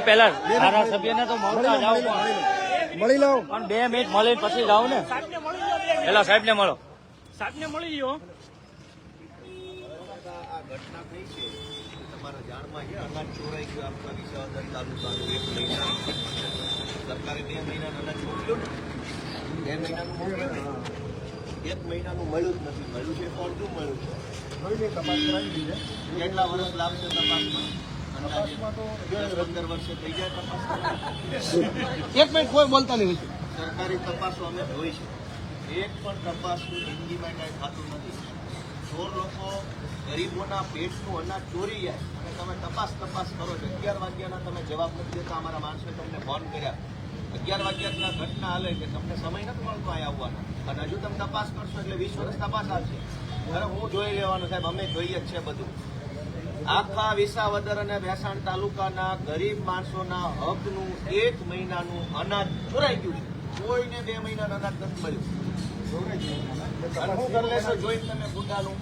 પેલા ધારાસભ્યને તો મળતા જાવ મળી લો પણ 2 મિનિટ મળી પછી જાવ ને પેલા સાહેબ ને મળો સાહેબને મળી લો ઘટના થઈ છે તમારા જાણમાં છે અનાજ ચોરાઈ ગયું આપણા વિસાવદર તાલુકાનું 1 મહિના સરકારે 2 મહિનાનું અનાજ મોકલ્યું ને 2 મહિનાનું મોકલ્યું ને 1 મહિનાનું મળ્યું જ નથી મળ્યું છે કોણ શું મળ્યું છે તપાસ કરાવી દીધી કેટલા વર્ષ લાગશે તપાસમાં અંદાજે 10-15 વર્ષે થઈ જાય તપાસ 1 મિનિટ કોઈ બોલતા નહીં સરકારી તપાસો અમે જોઈ છે એક પણ તપાસનું જિંદગીમાં કાંઈ થતું નથી 16 લોકો ગરીબોના પેટનું અનાજ ચોરી જાય અને તમે તપાસ કરો છો 11 વાગ્યાના તમે જવાબ નથી દેતા અમારા માણસે તમને ફોન કર્યા 11 વાગ્યાના ઘટના હાલે કે તમને સમય નથી મળતો અહીંયા આવવાના અને હજુ તમે તપાસ કરશો એટલે 20 વર્ષ તપાસ આવશે અરે હું જોઈ લેવાનું સાહેબ અમે જોઈએ જ છે બધું આખા વિસાવદર અને ભેસાણ તાલુકાના ગરીબ માણસોના હકનું 1 મહિનાનું અનાજ ચોરાઈ ગયું છે કોઈને 2 મહિનાનું અનાજ નથી મળ્યું અને હું કરી લેશો જોઈને તમે ગુંડાનું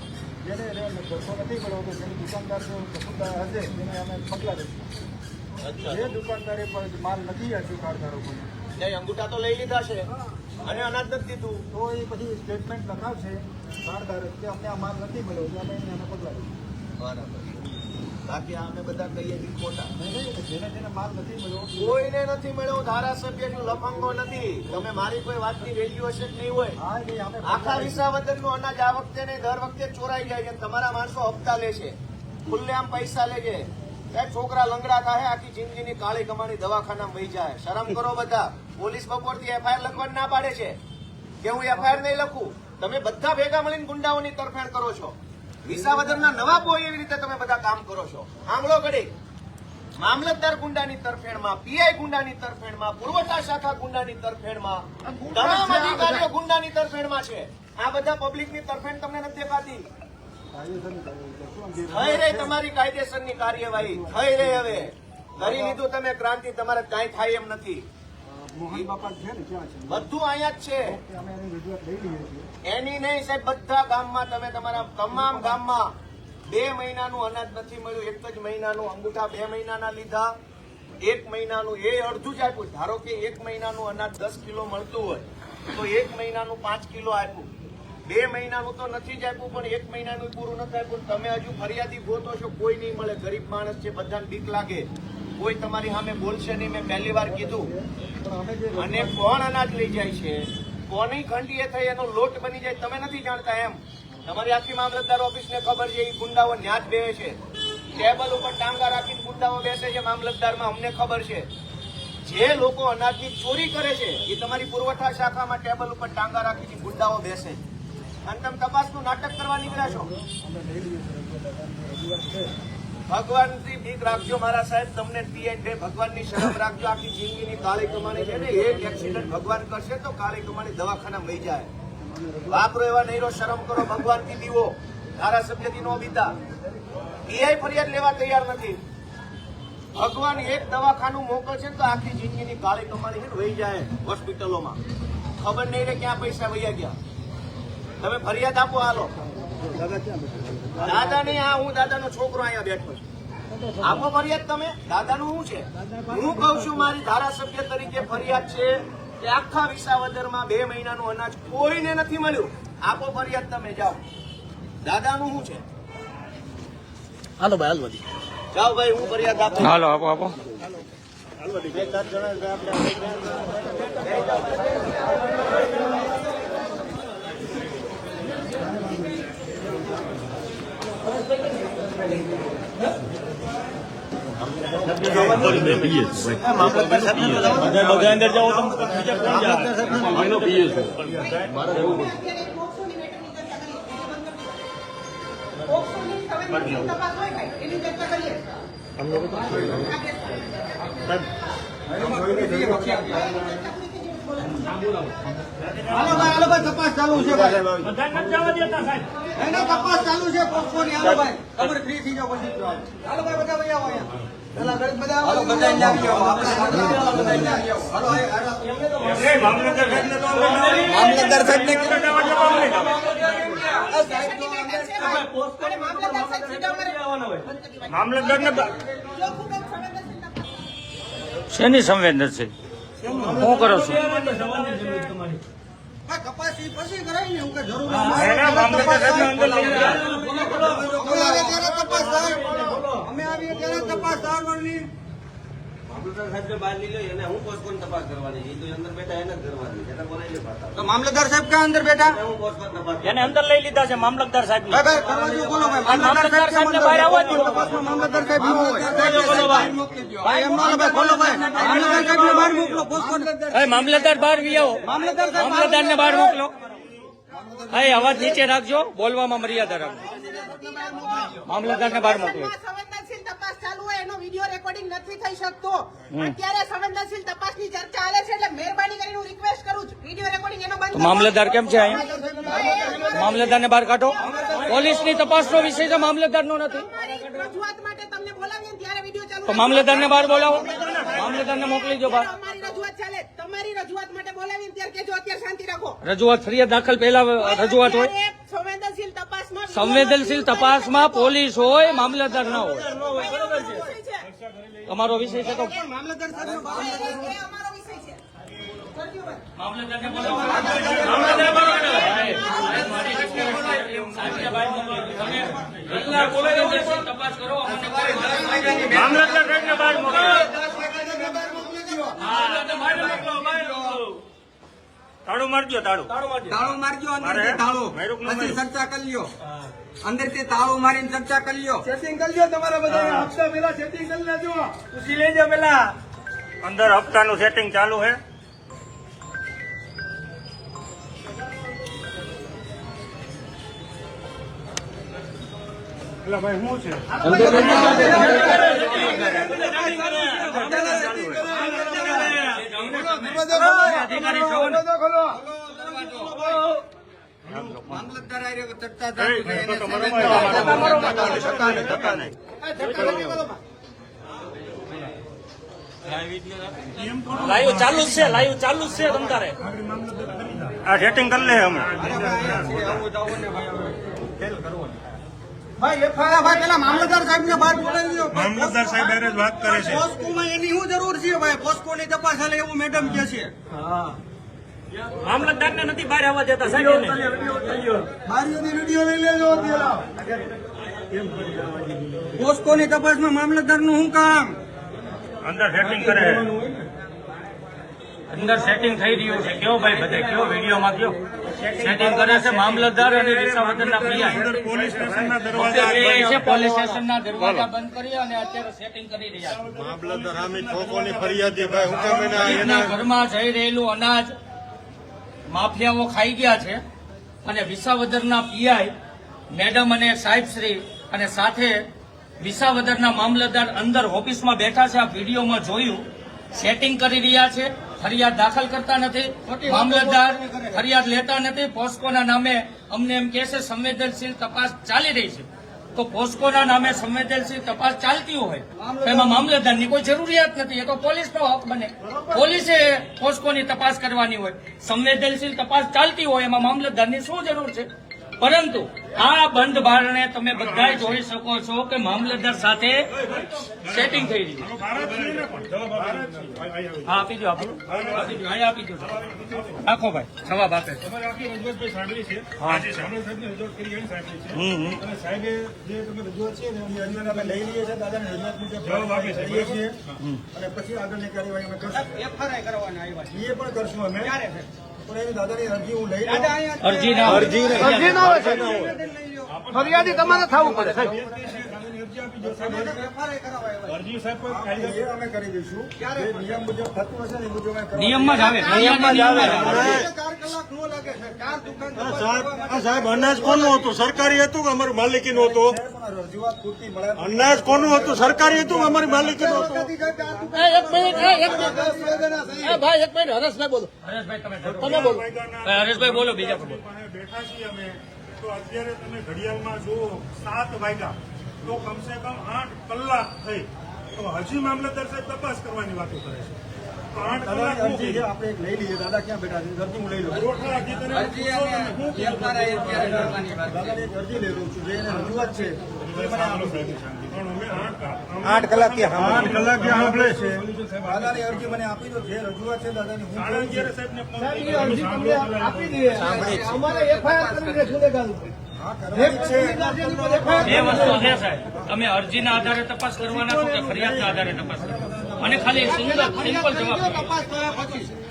જેને ધોકો નથી મળ્યો તો જેની દુકાનદાર જો કસૂરદાર હશે તેને અમે પગલાં લઈશું જે દુકાનદારે પણ માલ નથી આપ્યું કાર્ડદારો પણ અંગૂઠા તો લઈ લીધા છે અને અનાજ નથી દીધું તો એ પછી સ્ટેટમેન્ટ લખાવશે કાર્ડદાર કે અમને આ માલ નથી મળ્યો તો અમે એને પગલાં લઈશું બરાબર બાકી અમે બધા કહીએ કે ખોટા જેને માલ નથી મળ્યો કોઈને નથી મળ્યો ધારાસભ્યનું લફંગો નથી તમે મારી કોઈ વાતની વેલ્યુ હશે જ નહીં હોય આખા વિસાવદરનું અનાજ આ વખતે ને દર વખતે ચોરાઈ જાય છે તમારા માણસો હપ્તા લે છે ખુલ્લેઆમ પૈસા લે છે છોકરા લંગડા થાય આખી જિંદગીની કાળી કમાણી દવાખાનામાં વહી જાય શરમ કરો બધા પોલીસ બપોરથી એફઆઈઆર લખવાની ના પાડે છે કે હું એફઆઈઆર નહીં લખું તમે બધા ભેગા મળીને ગુંડાઓની તરફેણ કરો છો વિસાવદરના નવાબો એવી રીતે તમે બધા કામ કરો છો આંગળો ઘડી મામલતદાર ગુંડાની તરફેણમાં પીઆઈ ગુંડાની તરફેણમાં પુરવઠા શાખા ગુંડાની તરફેણમાં તમામ અધિકારીઓ ગુંડાની તરફેણમાં છે આ બધા પબ્લિકની તરફેણ તમને નથી દેખાતી થઈ રહી તમારી કાયદેસરની કાર્યવાહી થઈ રહી હવે કરી લીધું તમે ક્રાંતિ તમારે કાંઈ થાય એમ નથી બધું અહીંયા જ છે એની નહીં સાહેબ બધા ગામમાં તમે તમારા તમામ ગામમાં 2 મહિનાનું અનાજ નથી મળ્યું 1 જ મહિનાનું અંગૂઠા 2 મહિનાના લીધા 1 મહિનાનું એ અડધું જ આપ્યું ધારો કે 1 મહિનાનું અનાજ 10 કિલો મળતું હોય તો 1 મહિનાનું 5 કિલો આપ્યું 2 મહિનાનું તો નથી જ આપ્યું પણ 1 મહિનાનું પૂરું નથી આપ્યું તમે હજુ ફરિયાદી ગોતો છો કોઈ નહીં મળે ગરીબ માણસ છે બધાને બીક લાગે કોઈ તમારી સામે બોલશે નહીં મેં પહેલી વાર કીધું અને કોણ અનાજ લઈ જાય છે કોની ખંડીએ થઈ એનો લોટ બની જાય તમે નથી જાણતા એમ તમારી આખી મામલતદાર ઓફિસને ખબર છે એ ગુંડાઓ ન્યાજ બેસે છે ટેબલ ઉપર ટાંગા રાખીને ગુંડાઓ બેસે છે મામલતદારમાં અમને ખબર છે જે લોકો અનાજની ચોરી કરે છે એ તમારી પુરવઠા શાખામાં ટેબલ ઉપર ટાંગા રાખીને ગુંડાઓ બેસે અને તમે તપાસનું નાટક કરવા નીકળ્યા છો ભગવાનથી બીક રાખજો મારા સાહેબ તમને પીએન ભગવાનની શરમ રાખજો આખી જિંદગીની કાળી કમાણી છે ને એક એક્સિડન્ટ ભગવાન કરશે તો કાળી કમાણી દવાખાના લઈ જાય વાપરો એવા નહીં શરમ કરો ભગવાનથી દીવો ધારાસભ્યથી નો બીતા પીઆઈ ફરિયાદ લેવા તૈયાર નથી ભગવાન એક દવાખાનું મોકલશે તો આખી જિંદગીની કાળી કમાણી છે ને વહી જાય હોસ્પિટલોમાં ખબર નહીં રે ક્યાં પૈસા વહ્યા ગયા તમે ફરિયાદ આપો હાલો દાદા નહીં આ હું દાદાનો છોકરો અહીંયા બેઠો છું આપો ફરિયાદ તમે દાદાનું શું છે હું કઉ છું મારી ધારાસભ્ય તરીકે ફરિયાદ છે કે આખા વિસાવદરમાં 2 મહિનાનું અનાજ કોઈને નથી મળ્યું આપો ફરિયાદ તમે જાઓ દાદાનું શું છે હાલો ભાઈ હાલવાદી જાઓ ભાઈ હું ફરિયાદ આપો હાલો આપો આપો બધા અંદર જાઓ તમે હાલો ભાઈ તપાસ ચાલુ છે ભાઈ તપાસ ચાલુ છે પોક્સોની હાલો ભાઈ તમારે ફ્રી થઈ જાવ પછી હાલો ભાઈ બધા ભાઈ આવો અહીંયા પેલા ઘડી બધા હાલો બધા આવી આવો આપણે આવી આવો હાલો મામલતદાર સાહેબને મામલતદારને શેની સંવેદનશીલ શું કરો છો કપાસી પછી કરાય ને હું કે જરૂર એના મામલતદાર સાહેબને અંદર લઈ ગયા. તપાસ થાય અમે આવીએ ત્યારે તપાસ થવાની તો મામલતદાર સાહેબ ક્યાં અંદર બેઠા એને અંદર લઈ લીધા છે મામલતદાર સાહેબ ભાઈ ભાઈ કરવા દો બોલો ભાઈ મામલતદાર સાહેબને બહાર આવવા દો. તપાસમાં મામલતદાર સાહેબ ન હોય ભાઈ એમ ના ભાઈ બોલો ભાઈ મામલતદાર સાહેબને બહાર મોકલો પોસ્ટકોડ મામલતદાર બહાર વી આવો મામલતદાર સાહેબ મામલતદારને બહાર મોકલો. અહીં અવાજ નીચે રાખજો, બોલવામાં મર્યાદા રાખજો. મામલતદારને બહાર મોકલો. સંવેદનશીલ તપાસ ચાલુ હોય એનો વિડીયો રેકોર્ડિંગ નથી થઈ શકતો. અત્યારે સંવેદનશીલ તપાસની ચર્ચા ચાલે છે એટલે મહેરબાની કરીને હું રિક્વેસ્ટ કરું છું વિડીયો રેકોર્ડિંગ એનો બંધ તો મામલતદાર કેમ છે અહીંયા? મામલતદારને બહાર કાઢો. પોલીસની તપાસનો વિષય છે, મામલતદારનો નથી. રજૂઆત માટે તમને બોલાવીએ ને ત્યારે વિડીયો ચાલુ તો મામલતદારને બહાર બોલાવો, મામલતદારને મોકલી દો બહાર. અમારી રજૂઆત ચાલે, તમારી રજૂઆત માટે બોલાવીએ ને ત્યારે કેજો અત્યારે શાંતિ રાખો. રજૂઆત ફરિયાદ દાખલ પહેલા રજૂઆત હોય. અત્યારે સંવેદનશીલ તપાસમાં સંવેદનશીલ તપાસમાં પોલીસ હોય, મામલતદાર ના હોય. તમારો વિષય છે તો મામલતદાર સાહેબ એ અમારો વિષય છે. કરજો ભાઈ. મામલતદારને બોલાવો. મામલતદારને બોલાવો. તપાસ કરો. મામલતદાર સાહેબને બહાર મોકલો. તાળું મારજો, તાળું. તાળો મારજો અંદરથી તાળો પછી ચર્ચા કરી લ્યો અંદરથી તાળો મારીને ચર્ચા કરી લ્યો સેટિંગ કરી લ્યો તમારા બધા હપ્તા પેલા સેટિંગ કરી લેજો પૂછી લેજો પેલા અંદર હપ્તાનું સેટિંગ ચાલુ છે. એટલે ભાઈ શું છે? મામલતદાર આર્યો ચર્ચા લાઈવ ચાલુ જ છે, લાઈવ ચાલુ જ છે. તમારે આ સેટિંગ કરી લે હમણાં. ભાઈ એફઆઈઆર ભાઈ પેલા મામલતદાર સાહેબ ને બહાર બોલાવી દો મામલતદાર સાહેબ હારે જ વાત કરે છે. પોસ્કોમાં એની શું જરૂર છે ભાઈ પોસ્કોની તપાસ હાલે એવું મેડમ કે છે મામલતદારને નથી બહાર આવવા દેતા સાહેબ. બારીઓની વિડીયો લઈ લેજો પોસ્કોની તપાસમાં મામલતદાર નું શું કામ અંદર સેટિંગ કરે છે. અંદર સેટિંગ થઈ રહ્યું છે. કયો ભાઈ બધે કયો વિડીયોમાં કયો સેટિંગ કરે છે મામલતદાર અને વિસાવદરના પીઆઈ. અંદર પોલીસ સ્ટેશનના દરવાજા એ છે પોલીસ સ્ટેશનના દરવાજા બંધ કરી અને અત્યારે સેટિંગ કરી રહ્યા છે. મામલતદાર આમી ખોખોની ફરિયાદી ભાઈ હું કેમ એના એના ઘરમાં જઈ રહેલું અનાજ માફિયાઓ ખાઈ ગયા છે અને વિસાવદરના પીઆઈ મેડમ અને સાહેબશ્રી અને સાથે વિસાવદરના મામલતદાર અંદર ઓફિસમાં બેઠા છે. આ વિડીયોમાં જોયું સેટિંગ કરી રહ્યા છે. ફરિયાદ દાખલ કરતા નથી, મામલતદાર ફરિયાદ લેતા નથી. પોસ્કોના નામે અમને એમ કહે છે સંવેદનશીલ તપાસ ચાલી રહી છે. તો પોસ્કોના નામે સંવેદનશીલ તપાસ ચાલતી હોય તો એમાં મામલતદારની કોઈ જરૂરિયાત નથી. એ તો પોલીસનો હક બને. પોલીસે પોસ્કોની તપાસ કરવાની હોય. સંવેદનશીલ તપાસ ચાલતી હોય એમાં મામલતદારની શું જરૂર છે? પરંતુ આ બંધ બારણે તમે બધા જોઈ શકો છો કે મામલતદાર સાથે સેટિંગ થઈ રહ્યું. હા આપી દો, આપી દો, અહીં આપી દો. રાખો ભાઈ, જવાબ આપે. સાહેબે જે તમે રજૂઆત છે ને એની રજૂઆત અમે લઈ લઈએ છીએ દાદાની રજૂઆત મુજબ જવાબ આપીએ છીએ અને પછી આગળની કાર્યવાહી અમે કરશું એફઆરઆઈ કરવાના આવ્યા એ પણ કરશું અમે પણ એની દાદાની અરજી હું લઈ લઉં અરજી ના ફરિયાદી તમારે થવું પડે અરજી સાહેબ કોઈ એ અમે કરી દઈશું જે નિયમ મુજબ થતું હશે ને એ મુજબ અમે નિયમમાં જ આવે. નિયમમાં જ આવે. 4 કલાક નો લાગે છે 4 દુકાન સાહેબ અનાજ કોનું હતું? સરકારી હતું કે અમારી માલિકીનું હતું? રજૂઆત પૂરતી મળે અનાજ કોનું હતું? સરકારી હતું કે અમારી માલિકીનું હતું? હરેશભાઈ બોલો, બીજા બોલો. બેઠા છીએ અમે તો અત્યારે તમે ઘડિયાળમાં જુઓ 7 વાગ્યા તો કમસે કમ 8 કલાક થઈ તો તો હજી મામલતદાર સાહેબ તપાસ કરવાની વાતો કરે છે 8 કલાક દાદાની અરજી છે, આપણે એક લઈ લઈએ. દાદા ક્યાં બેઠા છે? અરજી હું લઈ લઉં. પુરવઠા અધિકારી દાદાની એક અરજી લઈ લઉં છું, જે એને રજૂઆત છે. પણ અમે 8 કલાકથી સાંભળે છે દાદાની અરજી મને આપી દો, જે રજૂઆત છે દાદાની હું સાડા 11 સાહેબને ફોન હા, કર્યો. કરવાની જ છે. 2 વસ્તુ છે સાહેબ, તમે અરજીના આધારે તપાસ કરવાના છો કે ફરિયાદના આધારે તપાસ કરવાના? અને ખાલી સિમ્પલ જવાબ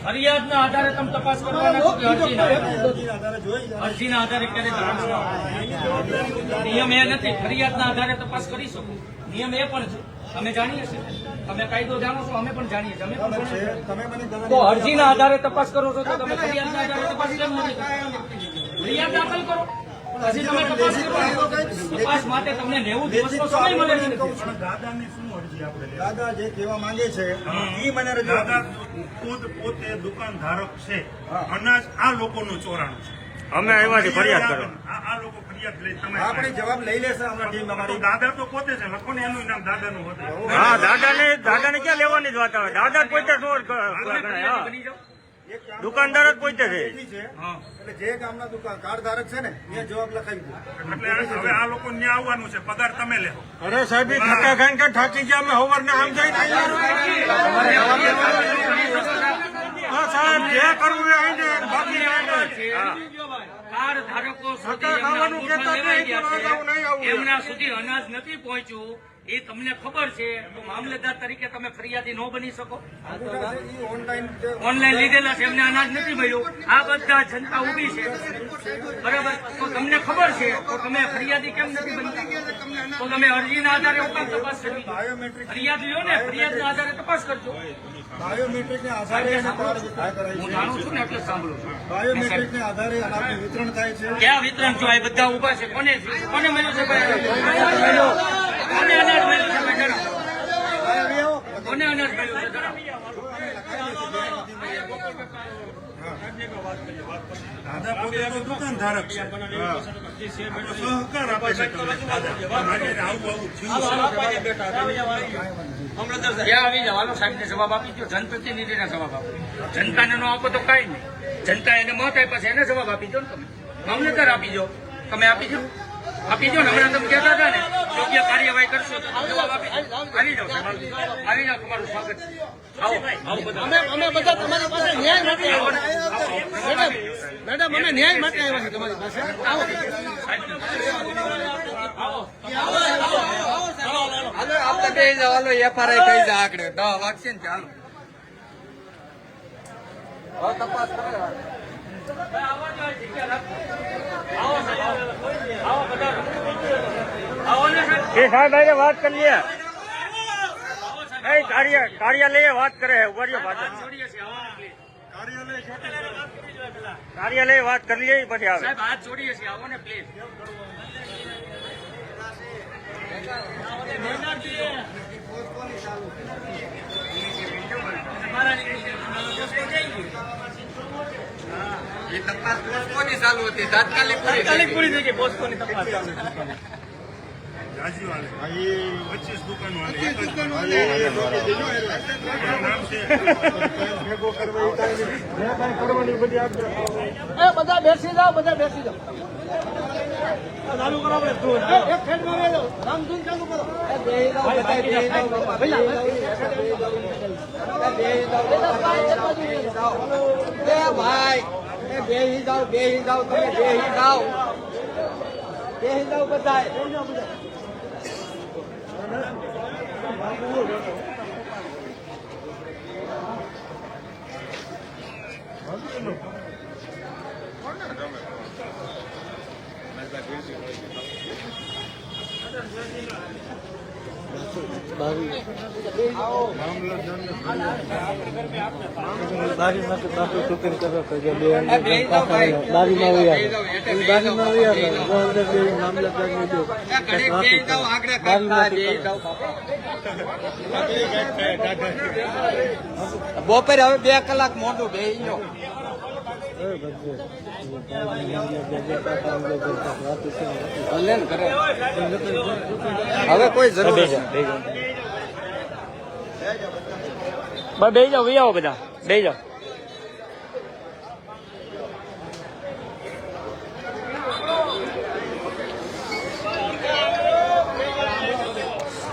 ફરિયાદના આધારે તમે તપાસ કરવાના છો કે અરજીના આધારે? અરજીના આધારે જોઈ અરજીના આધારે ક્યારે તપાસ કરવાનો? નિયમ એ નથી, ફરિયાદના આધારે તપાસ કરી શકો. નિયમ એ પણ છે, અમે જાણીએ છીએ, તમે કાયદો જાણો છો, અમે પણ જાણીએ છીએ, અમે પણ છે. જાણીએ છીએ. તમે મને તો દાદાની અરજીના આધારે તપાસ કરો છો તો તમે ફરિયાદના આધારે તપાસ કેમ નથી કરતા? ફરિયાદ દાખલ કરો, પછી તમે તપાસ કરો. તપાસ માટે તમને 90 દિવસનો સમય મળે છે. પણ દાદાની શું અરજી આપણે લેવાની? દાદા જે કહેવા માંગે છે એ મને રજૂઆત દાદા ખુદ પોતે દુકાન ધારક છે, અનાજ આ લોકોનું ચોરાણું છે. અમે આવ્યા ફરિયાદ કરવા. આ લોકો ફરિયાદ લઈ તમે આપણે જવાબ લઈ લેશે હમણાં ટીમ તો અમારી. દાદા તો પોતે છે, લખો ને એનું નામ દાદાનું હતું. હા, દાદાને ક્યાં લેવાની જ વાત આવે? દાદા જ પોતે ચોર ગણાય. હા. બની જાઓ. એક ગામના દુકાનદાર જ પોતે છે. બેઠી છે. એટલે જે ગામના દુકાન કાર્ડ ધારક છે ને એ જવાબ લખાવી દો. એટલે હવે આ લોકો ન્યા આવવાનું છે, પગાર તમે લેવો. અરે સાહેબ, ધક્કા ખાઈને કે થાકી ગયા અમે સવારના આમ જઈને હા સાહેબ, જે કરવું એ આવીને બાકી કાર ધારકો સુધી ધક્કા ખાવાનું એમના કહેતા લેવાઈ નહીં, ગયા પણ આવું નહીં આવું. છે. એમના સુધી અનાજ નથી પહોંચ્યું એ તમને ખબર છે, તો મામલેદાર તરીકે તમે ફરિયાદી ન બની શકો? અંગૂઠા છે ઈ ઓનલાઈન જે ઓનલાઈન લીધેલા છે, એમને અનાજ નથી મળ્યું, આ બધા જનતા ઊભી છે, બરાબર? તો તમને ખબર છે, તો તમે ફરિયાદી કેમ નથી બનતા? તો તમે અરજીના આધારે ઉકેલ તપાસ કરવી જોઈએ. બાયોમેટ્રિક ફરિયાદ લ્યો ને, ફરિયાદના આધારે તપાસ કરજો. બાયોમેટ્રિકને આધારે એને કાર્ડ વિતરણ કરાય હું છે. જાણું છું ને એટલે સાંભળું છું. બાયોમેટ્રિકને આધારે અનાજનું વિતરણ થાય છે. ક્યાં વિતરણ છો? આ બધા ઉભા છે, કોને મળ્યું છે ભાઈ? કોને અનાજ મળ્યું છે ભાઈ? જણાવો. કોને અનાજ મળ્યું છે? જણાવો. દાદા પોતે તો દુકાન ધારક છે, સહકાર આપે છે તમને. દાદા આજે આવું થયું છે. ત્યાં આવી જાઓ, હાલો સાહેબને જવાબ આપી દો, જનપ્રતિનિધિને જવાબ આપો. જનતાને નો આપો તો કાંઈ નહીં, જનતા એને મત આપ્યા છે એને જવાબ આપી દો ને તમે. મામલતદાર આપી દો, તમે આપી દો, આપી દો ને. હમણાં તમે કહેતા હતા ને યોગ્ય કાર્યવાહી કરશો તો તમે જવાબ આપી દો. આવી જાઓ સાહેબ, આવી જાઓ, તમારું સ્વાગત છે. આવો આવો બધા. અમે બધા તમારી પાસે ન્યાય માટે આવ્યા મેડમ, અમે ન્યાય માટે આવ્યા છીએ તમારી પાસે. આવો આપણે બે જવાનો એફઆરઆઈ થઈ જાય આકડે 10 વાગશે ને ચાલો તપાસ કરે. આવો સાહેબ, આવો બધા. આવો ને સાહેબ. એ સાહેબ આજે વાત કરીએ. કાર્યાલય વાત કરે છે. ઉભા રહ્યો પાછળ. છોડીએ છીએ, આવો પ્લીઝ. કાર્યાલય વાત કરી લઈએ પછી આવે. સાહેબ હાથ જોડીએ છીએ, આવો ને પ્લીઝ. એ તપાસ પોસ્ટપોની ચાલુ હતી, તાત્કાલિક પૂરી થઈ ગઈ પોસ્ટોની તપાસ. રાજીવ હાલે 25 દુકાનો હાલે, એક જ એ નામ છે. ભેગો કરવા એ કાંઈ નહીં. જે કાંઈ કરવાની બધી આપજો. બધા બેસી જાઓ, બધા બેસી જાઓ. ચાલુ કરો આપણે. એક ખેડમાં વેલો રામધૂન ચાલુ કરો. ભાઈ બેહી જાઓ, બેહી જાઓ, તમે બેહી જાઓ, બેહી જાઓ બધા. બપોરે હવે 2 કલાક મોટું બેહી ગયો. ભલે ને કરે. હવે કોઈ જરૂર નથી. બસ બે જાઓ આવો બધા બે જાઓ.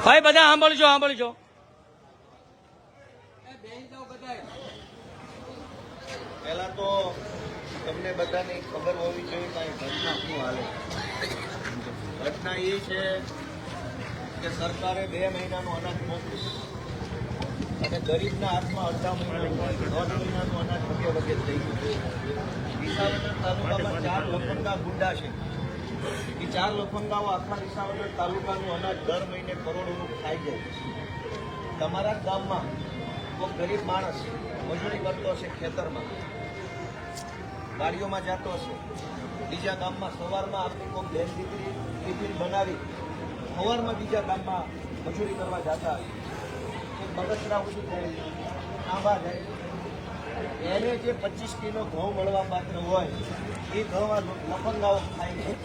ભાઈ બધા સાંભળજો. પહેલા તો તમને બધાને ખબર હોવી જોઈએ કે ઘટના શું હાલે. ઘટના એ છે કે સરકારે 2 મહિનાનું અનાજ મોકલ્યું અને ગરીબના હાથમાં અડધા મહિનાનું 1.5 મહિનાનું અનાજ વગે થઈ ગયું. વિસાવદર તાલુકામાં 4 લફંગા ગુંડા છે. એ 4 લફંગાઓ આખા વિસાવદર તાલુકાનું અનાજ દર મહિને કરોડોનું ખાઈ જાય. તમારા જ ગામમાં કોઈ ગરીબ માણસ મજૂરી કરતો હશે, ખેતરમાં ગાડીઓમાં જતો હશે, બીજા ગામમાં સવારમાં આપણી કોઈ બેન દીકરી ટિફિન બનાવી સવારમાં બીજા ગામમાં મજૂરી કરવા જતા હશે, બગસરા ઉઠી જાય, આંબા જાય, એને જે 25 કિલો ઘઉં મળવા પાત્ર હોય એ ઘઉં આ લફંગાઓ ખાઈ જાય,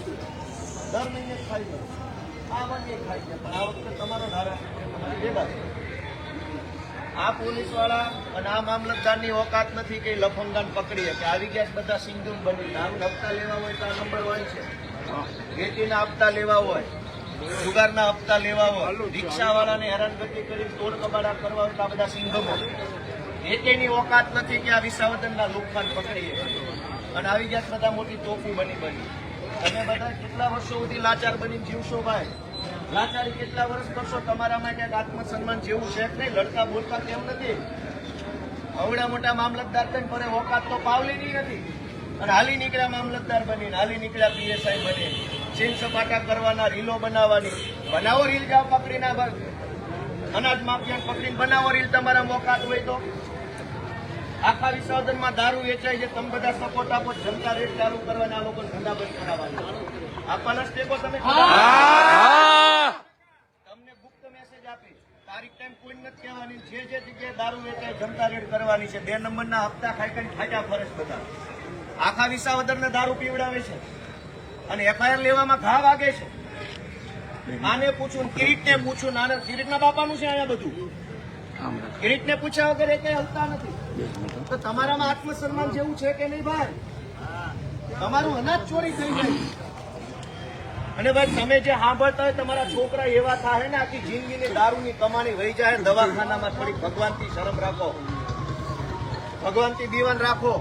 દર મહિને ખાઈ જાય, આ વખતે ખાઈ જાય. પણ આ વખતે તમારો ધારાસભ્ય તમારી ભેગા છે. આ પોલીસ વાળા અને આ મામલતદારની ઓકાત નથી કે લફંગાને પકડીએ કે આવી ગયા બધા સિંધુમ બની દારૂ હપ્તા લેવા હોય તો આ નંબર હોય છે, વેટીના હપ્તા લેવા હોય, જુગારના હપ્તા લેવા હોય, રિક્ષાવાળાને હેરાનગતિ કરી તોડ કબાડા કરવા હોય તો આ બધા સિંધમો. વેટીની ઓકાત નથી કે આ વિસાવદરના લુકખાન પકડીએ અને આવી ગયા બધા મોટી તોફી બની. તમે બધા કેટલા વર્ષો સુધી લાચાર બની જીવશો ભાઈ? લાચારી કેટલા વર્ષ કરશો? તમારામાં ક્યાંક આત્મસન્માન જેવું છે કે નહીં? લડતા બોલતા કેમ નથી? અવડા મોટા મામલતદાર થઈને પરે ઓકાત તો પાવલીની નથી અને હાલી નીકળ્યા મામલતદાર બનીને, હાલી નીકળ્યા પીએસઆઈ બની, છીન સપાટા કરવાના, રીલો બનાવવાની. બનાવો રીલ, જાઓ પકડીને અનાજ માફિયાને પકડીને બનાવો રીલ. તમારા ઓકાત હોય તો આખા વિસાવદરમાં દારૂ વેચાય છે, તમે બધા સપોર્ટ આપો, જનતા રેટ ચાલુ કરવાના, આ લોકોને ધંધા બંધ કરાવવાના. આપવાના સ્ટેપો તમે તમને ગુપ્ત મેસેજ આપી, તારીખ ટાઈમ કોઈ નથી કહેવાની. જે જગ્યાએ દારૂ વેચાય જનતા રેડ કરવાની છે. 2 નંબરના હપ્તા ખાઈ ખાઈને ફાટા ફરસ બધા. આખા વિસાવદરને દારૂ પીવડાવે છે અને એફઆઈઆર લેવામાં ઘા વાગે છે. આને પૂછું, કિરીટને પૂછું, નાના કિરીટના બાપાનું છે અહીંયા બધું. કિરીટને પૂછ્યા વગર એ કઈ હલતા નથી. તો તમારામાં આત્મસન્માન જેવું છે કે નહીં ભાઈ? તમારું અનાજ ચોરી થઈ જાય અને ભાઈ તમે જે સાંભળતા હોય તમારા છોકરા એવા થાય ને આખી જિંદગીની દારૂની કમાણી વહી જાય. દવાખાનામાં થોડી ભગવાનથી શરમ રાખો, ભગવાનથી દીવાન રાખો,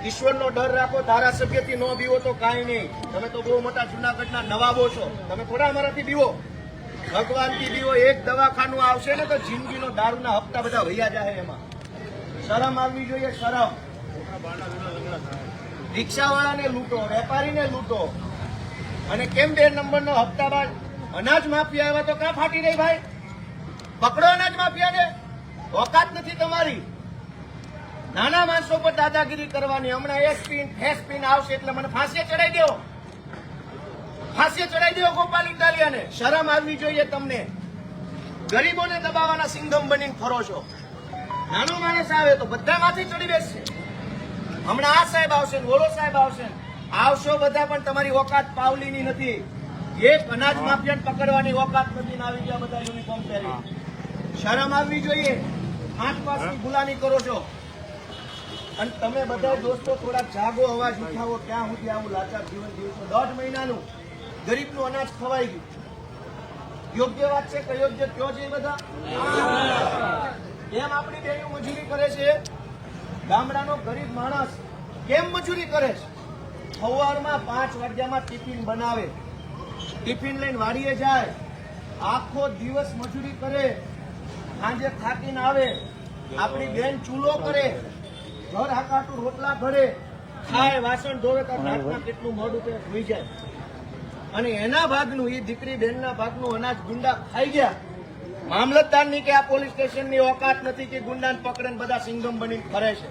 ઈશ્વરનો ડર રાખો. ધારાસભ્યથી ન બીવો તો કાંઈ નહીં. તમે તો બહુ મોટા જુનાગઢના નવાબો છો, તમે થોડા અમારાથી બીવો. ભગવાનથી બીવો. એક દવાખાનું આવશે ને તો જિંદગીનો દારૂના હપ્તા બધા વૈયા જાય. એમાં શરમ આવવી જોઈએ, શરમ. રિક્ષાવાળાને લૂંટો, વેપારીને લૂંટો અને કેમ 2 નંબરનો હપ્તા બાદ અનાજ માફિયા આવ્યા તો ક્યાં ફાટી રહી ભાઈ? પકડો અનાજ માફિયાને. ઓકાત નથી તમારી. નાના માણસો પર દાદાગીરી કરવાની. હમણાં એસપીન આવશે એટલે મને ફાંસીએ ચડાઈ દો, ફાંસીએ ચડાઈ દો ગોપાલ ઇટાલિયાને. શરમ આવવી જોઈએ તમને. ગરીબોને દબાવવાના સિંઘમ બનીને ફરો છો. નાનો માણસ આવે તો બધા માંથી ચડી બેસશે. હમણાં આ સાહેબ આવશે, ઓલો સાહેબ આવશે, આવશો બધા, પણ તમારી ઓકાત પાવલીની નથી. એક અનાજ માફિયાને પકડવાની ઓકાત નથી ને આવી ગયા બધા યુનિફોર્મ પહેરી. શરમ આવવી જોઈએ. 5 પાસની ગુલામી કરો છો અને તમે બધા દોસ્તો થોડા જાગો, અવાજ ઉઠાવો. ક્યાં સુધી આવું લાચાર જીવન જીવશો? 1.5 મહિનાનું ગરીબનું અનાજ ખવાઈ ગયું. યોગ્ય વાત છે કે યોગ્ય કયો છે બધા? કેમ આપણી બહેનો મજૂરી કરે છે? ગામડાનો ગરીબ માણસ કેમ મજૂરી કરે છે? સવારમાં 5 વાગ્યામાં ટિફિન બનાવે, ટિફિન લઈને વાડીએ જાય, આખો દિવસ મજૂરી કરે, સાંજે થાકીને આવે. આપણી બેન ચૂલો કરે, ઘર હાકાટું રોટલા ભરે, ખાય, વાસણ ધોવે, રાતના કેટલું મોડું તે ધોઈ જાય અને એના ભાગનું, એ દીકરી બહેનના ભાગનું અનાજ ગુંડા ખાઈ ગયા. મામલતદારની કે આ પોલીસ સ્ટેશનની ઓકાત નથી કે ગુંડાને પકડે બધા સિંગમ બનીને ફરે છે.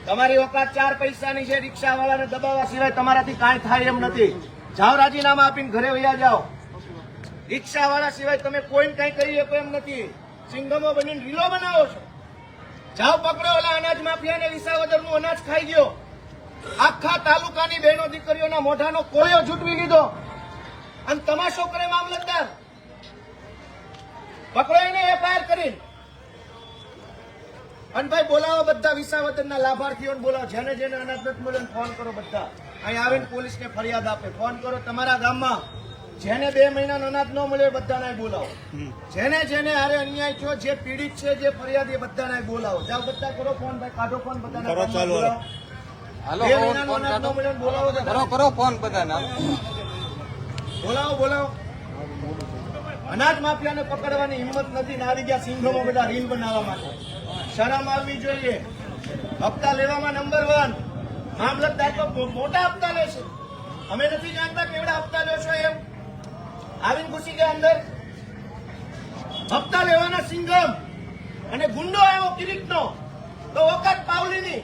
તમારી ઓકાત 4 પૈસાની છે. રિક્ષાવાળાને દબાવવા સિવાય તમારાથી કાંઈ થાય એમ નથી. જાઓ, રાજીનામા આપીને ઘરે વયા જાઓ. રિક્ષાવાળા સિવાય તમે કોઈને કાંઈ કરી શકો એમ નથી. સિંગમો બનીને રીલો બનાવો છો. જાઓ, પકડો ઓલા અનાજ માફિયાને. વિસાવદરનું અનાજ ખાઈ ગયો. આખા તાલુકાની બહેનો દીકરીઓના મોઢાનો કોળિયો જૂટવી લીધો અને તમાશો કરે મામલતદાર. પકડો એને એફઆઈઆર કરીને. અને ભાઈ બોલાવો બધા વિસાવદરના લાભાર્થીઓને બોલાવો, જેને જેને અનાજ નથી મળ્યું એને ફોન કરો. બધા અહીં આવીને પોલીસને ફરિયાદ આપે. ફોન કરો તમારા ગામમાં જેને 2 મહિનાનો અનાજ ન મળ્યો એ બધાને બોલાવો. જેને જેને હારે અન્યાય થયો, જે પીડિત છે, જે ફરિયાદી એ બધાને બોલાવો. જાઓ બધા કરો ફોન, ભાઈ કાઢો ફોન બધાને બોલાવો. હાલો 2 મહિનાનો અનાજ ન મળ્યો ને બોલાવો બધા. કરો ફોન બધાને. બોલાવો. અનાજ માફિયાને પકડવાની હિંમત નથી ને આવી ગયા સિંઘોમાં બધા રીલ બનાવવા માટે. શરમ આવવી જોઈએ. હપ્તા લેવામાં નંબર 1. મામલતદાર તો મોટા હપ્તા લે છે. અમે નથી જાણતા કેવડા હપ્તા લો છો એમ. આવીને ઘૂસી ગયા અંદર. હપ્તા લેવાના સિંઘમ અને ગુંડો આવ્યો કિરીટનો તો ઓકાત પાવલીની.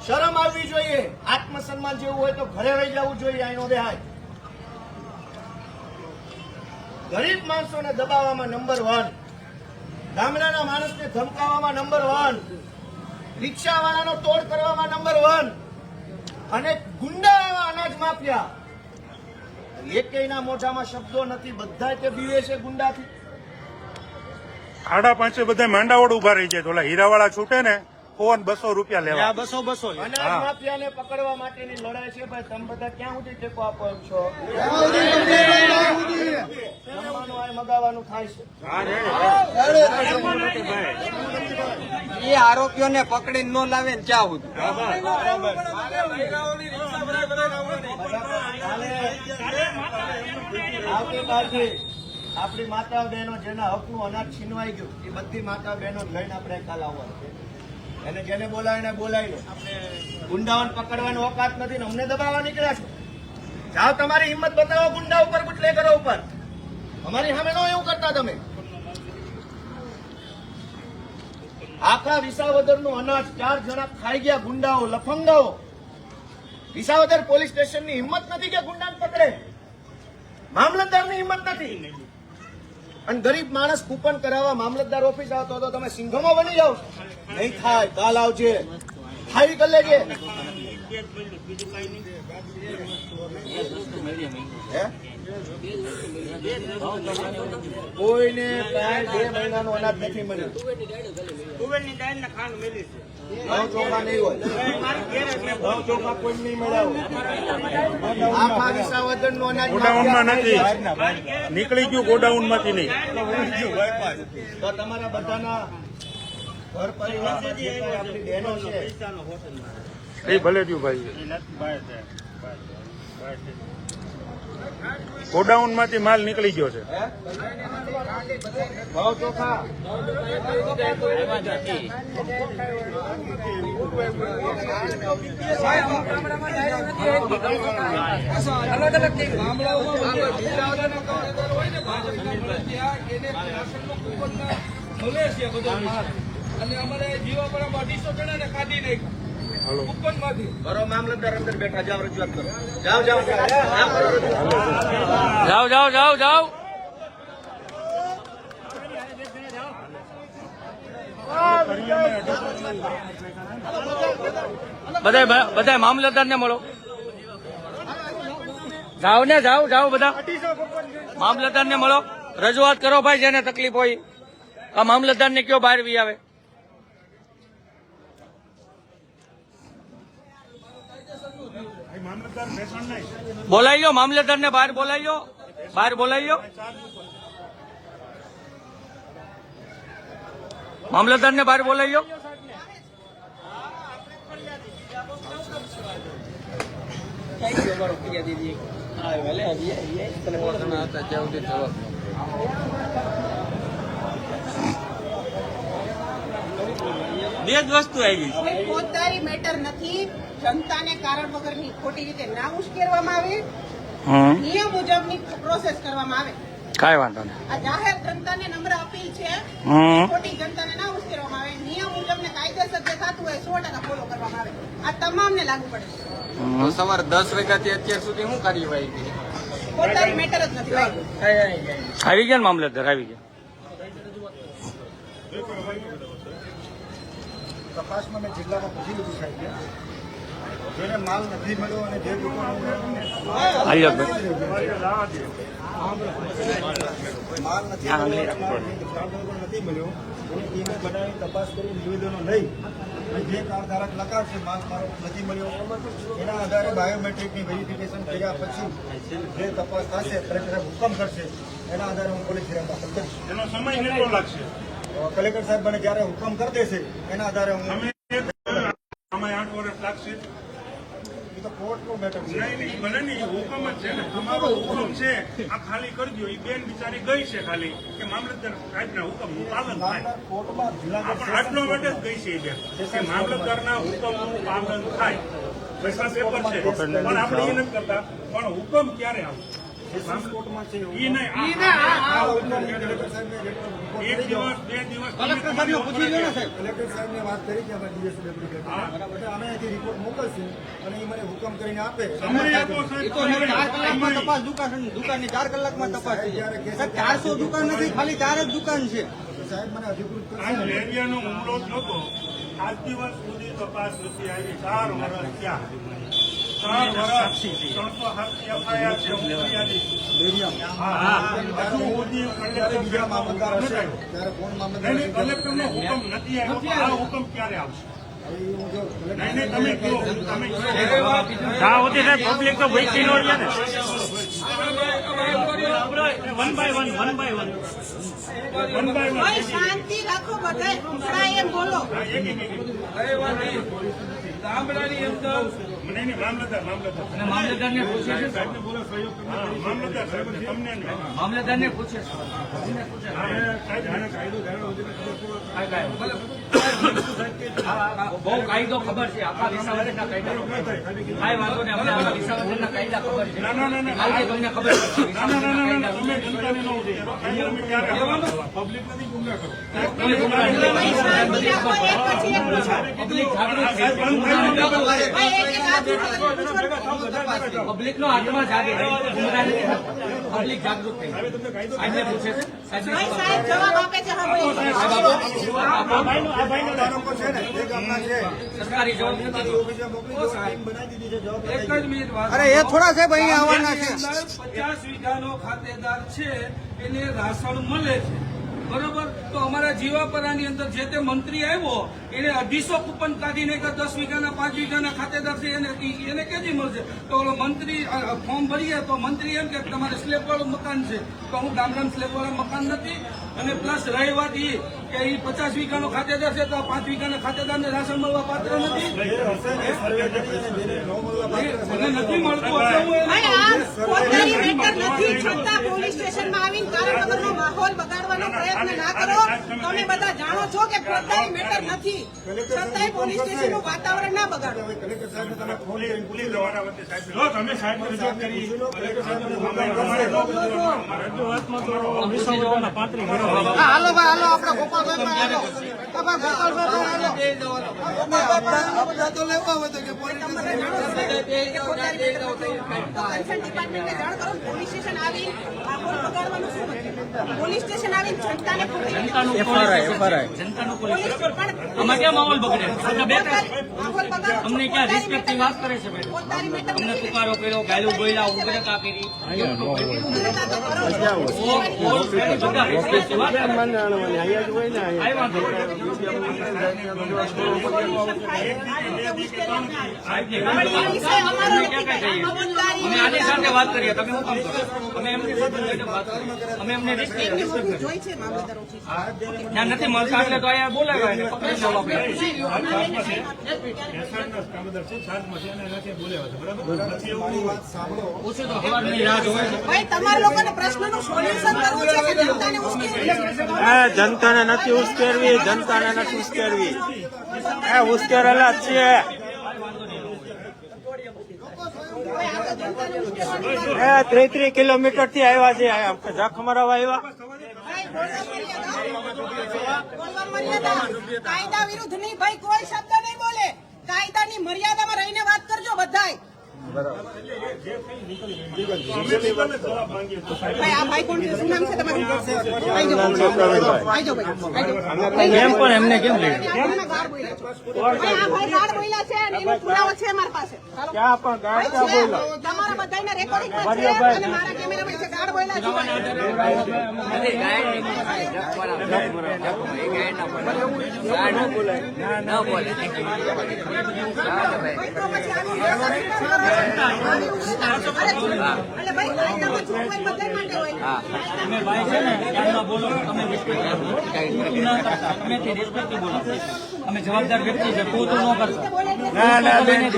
શરમ આવવી જોઈએ. આત્મસન્માન જેવું હોય તો ઘરે રહી જવું જોઈએ. આનો બેહાય. ગરીબ માણસોને દબાવવામાં નંબર 1, ગામડાના માણસને ધમકાવવામાં નંબર 1, રિક્ષાવાળાનો તોડ કરવામાં નંબર 1 અને ગુંડા એવા અનાજ માફિયા. એકેયના મોઢામાં શબ્દો નથી. બધા તે બીવે છે ગુંડાથી. 5:30 બધા માંડાવડ ઉભા રહી જાય. ઓલા હીરાવાળા છૂટે ને ફોન 200 રૂપિયા લેવા. અનાજ માફિયાને પકડવા માટેની લડાઈ છે. ભાઈ તમે બધા ક્યાં સુધી ટેકો આપો એમ છો? જમવાનું આ મગાવવાનું થાય છે. એ આરોપીઓને પકડીને ન લાવે ને ક્યાં સુધી. આવતીકાલથી આપણી માતા બહેનો જેના હકનું અનાજ છીનવાઈ ગયું એ બધી માતા બહેનો લઈને આપણે કાલ આવવાનું છે. એને જેને બોલાવીને બોલાવી લે. ગુંડાઓને પકડવાનો ઓકાત નથી ને અમને દબાવવા નીકળ્યા છો. જાઓ તમારી હિંમત બતાવો ગુંડા ઉપર, બુટલેગરો ઉપર. અમારી સામે નો એવું કરતા તમે. આખા વિસાવદરનું અનાજ 4 જણા ખાઈ ગયા. ગુંડાઓ, લફંગાઓ. વિસાવદર પોલીસ સ્ટેશનની હિંમત નથી કે ગુંડાને પકડે. મામલતદારની હિંમત નથી. અને ગરીબ માણસ કૂપન કરાવવા મામલતદાર ઓફિસ આવતો તો તમે સિંઘમાં બની જાઓ. નહીં થાય. કાલ આવજે. ખાઈ કરી લેજે. કોઈને કાંઈ 2 મહિનાનું અનાજ નથી મળ્યું. ઘઉં ચોખા નહીં હોય. ઘઉં ચોખા કોઈ નહીં મળ્યા. આખા વિસાવદરનું અનાજ ગોડાઉનમાં નથી નીકળી ગયું. ગોડાઉનમાંથી નહીં. તો તમારા બધાના ઘર પરિવારમાં જે કાંઈ આપણી બહેનો છે એ ભલે દઉં ભાઈ. ગોડાઉનમાંથી માલ નીકળી ગયો છે. ઘઉં ચોખા અને અમારે જીવાપરામાં 250 જણાને કાઢી નાખ્યા કુપનમાંથી. કરો. મામલતદાર અંદર બેઠા. જાઓ રજૂઆત કરો. જાઓ. જાઓ. બધા મામલતદારને મળો. જાઓ બધા મામલતદારને મળો. રજૂઆત કરો ભાઈ. જેને તકલીફ હોય આ મામલતદારને કયો બહાર વી આવે. બોલાવી લો મામલતદારને બહાર બોલાવી લો. મામલતદારને બહાર બોલાવી લો. બે જ વસ્તુ આવી. કોઈ ફોજદારી મેટર નથી. જનતાને કારણ વગરની ખોટી રીતે ના ઉશ્કેરવામાં આવે. નિયમ મુજબની પ્રોસેસ કરવામાં આવે. કાંઈ વાંધો નહીં. આ જાહેર જનતાને નમ્ર અપીલ છે. ખોટી જનતાને ના ઉશ્કેરવામાં આવે. નિયમ મુજબ ને કાયદેસર જે થતું હોય 100% ફોલો કરવામાં આવે. આ તમામને લાગુ પડે છે. તો સવારે 10 વાગ્યાથી અત્યાર સુધી શું કાર્યવાહી કરી? ફોજદારી મેટર જ નથી ભાઈ. આવી ગયા ને મામલતદાર આવી ગયા. તપાસમાં મેં જિલ્લામાં પૂછી લીધું સાહેબ. જેને માલ નથી મળ્યો અને જે દુકાનો હાલ્યો માલ નથી મળ્યો એની ટીમે બનાવી તપાસ કરી નિવેદનો લઈ અને જે કાર્ડધારક લખાશે માલ મારો નથી મળ્યો એના આધારે બાયોમેટ્રિકની વેરિફિકેશન કર્યા પછી જે તપાસ થશે કલેક્ટર હુકમ કરશે એના આધારે હું પોલીસ ફરિયાદ દાખલ કરીશ. એનો સમય કેટલો લાગશે? કલેક્ટર સાહેબ મને જ્યારે હુકમ કરી દેશે એના આધારે હું સમય 8 વર્ષ લાગશે. એ તો કોર્ટનો મેટર છે. નહીં, ભલે નહીં, હુકમ જ છે ને. તમારો હુકમ છે, આ ખાલી કરી દો. એ બેન બિચારી ગઈ છે ખાલી કે મામલતદાર સાહેબના હુકમનું પાલન થાય. કોર્ટમાં જુનાગઢ પણ આટલો માટે જ ગઈ છે એ બેન કે મામલતદારના હુકમનું પાલન થાય. પૈસા પેપર છે પણ આપણે એ નથી કરતા. પણ હુકમ ક્યારે આવશે? સેશન્સ કોર્ટમાં છે એ નહીં, આ હુકમ કલેક્ટર સાહેબને એક દિવસ 2 દિવસ કલેક્ટર સાહેબને વાત કરી કે અમે ડીએસડબ્લ્યુ એટલે અમે અહીંથી રિપોર્ટ મોકલશું અને એ મને હુકમ કરીને આપે સમય આપો સાહેબ. તપાસ દુકાનની 4 કલાકમાં તપાસ થઈ જાય. સાહેબ, 400 દુકાન નથી, ખાલી 4 જ દુકાન છે. સાહેબ મને અધિકૃત આ કરશે લેરિયાનો હુમલો થયો હતો. આજ દિવસ સુધી તપાસ નથી આવી. 4 વર્ષ થયા. 4 વર્ષ 380 FIR છે. હું ફરિયાદી છું. હા. હજુ સુધી કલેક્ટર બીજા મામલતદાર હશે ત્યારે કોણ મામલતદાર નહીં, કલેક્ટરનો હુકમ નથી આવ્યો. આ હુકમ ક્યારે આવશે? હું જો નહીં, નહીં, તમે કહો. તમે કહો. ત્યાં સુધી સાહેબ પબ્લિક તો ભૂખી નો રહે ને. One by one One by one. ભાઈ શાંતિ રાખો, બધાય હમણાં એમ બોલો. ગામડાની અંદર નહીં, નહીં, મામલતદાર. અને મામલતદારને પૂછે છે સાહેબને બોલો સહયોગ કરવા. હા, મામલતદાર સાહેબ, તમને નહીં. મામલતદારને પૂછે છે સાહેબ, આને કાયદો જાણો વગેરે ખબર પડે. બહુ કાયદો ખબર છે આખા વિસાવદરના કાયદા કાંઈ વાંધો નહીં અમને આખા વિસાવદરના કાયદા ખબર છે ના, ના, ના, ના. કાલથી તમને ખબર છે ના, ના, ના, ના, ના, તમે વિસાવદરના જનતાને ન ઉઠાડો. કાયદો તમે ક્યારે આવવાનો? પબ્લિક નથી ગુમરાહ કરો. કોઈ ગુમરાહ નહીં. ભાઈ શાંતિ રાખો, એક પછી એક પૂછો. પબ્લિક જાગૃત છે ભાઈ એક એક હાથ ઉઠાવો. પબ્લિકનો આત્મા જાગે ગુમરાહ નથી થતા. પબ્લિક જાગૃત થઈ સાહેબને પૂછે છે ભાઈ સાહેબ જવાબ આપે છે સાંભળો. તાલુકો છે ને જે ગામના છે સરકારી જવાબ નથી ઓફિસે મોકલી દો ટીમ બનાવી દીધી છે જવાબ એક જ મિનિટ વાત. અરે એ થોડા સાહેબ અહીંયા આવવાના છે. 50 વીઘાનો ખાતેદાર છે એને રાશન મળે છે બરોબર. તો અમારા જીવાપરાની અંદર જે તે મંત્રી આવ્યો એને 250 કૂપન કાઢીને કે 10 વીઘાના 5 વીઘાના ખાતેદાર છે એને ક્યાંથી મળશે? તો ઓલો મંત્રી ફોર્મ ભરીએ તો મંત્રી એમ કે તમારે સ્લેબ વાળું મકાન છે. તો હું ગામડામાં સ્લેબ વાળા મકાન નથી. અને પ્લસ રહી વાત એ કે એ 50 વીઘાનો ખાતેદાર છે તો 5 વીઘાના ખાતેદારને રાશન મળવા પાત્ર નથી. મને નથી મળતું એટલે હું ભાઈ આ પોતાની મેટર નથી છતાં પોલીસ સ્ટેશનમાં આવીને કારણવગરનો માહોલ બગાડવાનો પ્રયત્ન ના કરો. તમે બધા જાણો છો કે પોતાની મેટર નથી છતાંય પોલીસ સ્ટેશનનું વાતાવરણ ના બગાડો. કલેક્ટર સાહેબને તમે ફોન કરી પોલીસ તમારા વચ્ચે સાહેબ. જો તમે સાહેબને રજૂઆત કરી. કલેક્ટર સાહેબને રજૂઆતમાં તો વિસાવદરના 35 ઘરો હા, હાલો ભાઈ, હાલો આપણે ગોપાલભાઈ પાસે હાલો. આપણે ગોપાલભાઈ પાસે હાલો. બધા તો લેવા હોય તો કે પોલીસ તો કન્સર્ન ડિપાર્ટમેન્ટને જાણ કરો ને. પોલીસ સ્ટેશન આવી માહોલ બગાડવાનું શું નથી? પોલીસ સ્ટેશન આવીને જનતાને જનતાનું પોલીસ પણ આમાં ક્યાં માહોલ બગડે આપણે બે માહોલ બગાડો. અમને ક્યાં રિસ્પેક્ટની વાત કરે છે મેડમ પોતાની મેટર અમને નથી. તુકારો કર્યો ગાયલું બોલ્યા ઉગ્રતા કરી ઉગ્રતા તો કરો જ. બધા રિસ્પેક્ટની વાત કરે. કાંઈ વાંધો નહીં. સાહેબની વાત કરો. અમે ક્યાં કાંઈ જઈએ અમે આની સાથે વાત કરીએ તમે શું કામ કરો અમે એમની સાથે મેડમ વાત કરીએ અમે એમને રિસ્પેક્ટ જોઈ છે મામલતદાર ઓફિસ. ત્યાં નથી મળતા એટલે તો અહીંયા બોલાવ્યા એને પકડી લેવા આપણે કામદાર છે, સાંજમાં છે અને એનાથી બોલાવ્યા છે, બરાબર? પછી એવું વાત સાંભળો પૂછ્યું તો સવારની રાહ જોવે છે ભાઈ તમારા લોકોને પ્રશ્નનું સોલ્યુશન કરવું છે કે જનતાને ઉશ્કેરવી છે? જનતાને નથી ઉશ્કેરવી, જનતાને નથી ઉશ્કેરવી. ઉશ્કેરેલા જ છે. ભાઈ આ તો જનતાને ઉશ્કેરવાની 33 કિલોમીટર થી આવ્યા છે ઝાખ મરાવા આવ્યા. ભાઈ બોલવા મર્યાદા. કાયદા વિરુદ્ધ નહીં ભાઈ, કોઈ શબ્દ નહીં બોલે. કાયદાની મર્યાદામાં રહીને વાત કરજો બધાય. જવાબ માંગીએ તો સાહેબ ભાઈ આ ભાઈ કોણ છે? શું નામ છે તમારું? આઈ જાઓ. આઈ જાઓ ભાઈ. કેમ પણ એમને કેમ લઈ ભાઈ, આ ભાઈ ગાળ બોલ્યા છે અને એનો પુરાવો છે મારી પાસે. ક્યાં પણ ગાળ ક્યાં બોલ્યા? તમારા બધાના રેકોર્ડિંગમાં છે અને મારા કેમેરામાં છે. ગાળ બોલ્યા છે. ભાઈ, તો પછી આની એટલે ભાઈ કાયદામાં જોગવાઈ બધા માટે હોય. તમે ભાઈ છે ને ધ્યાનમાં બોલો, તમે રિસ્પેક્ટ ના કરતા, તમે તે રિસ્પેક્ટ બોલો. અમે જવાબદાર વ્યક્તિ છે, તું તો ન કરતા.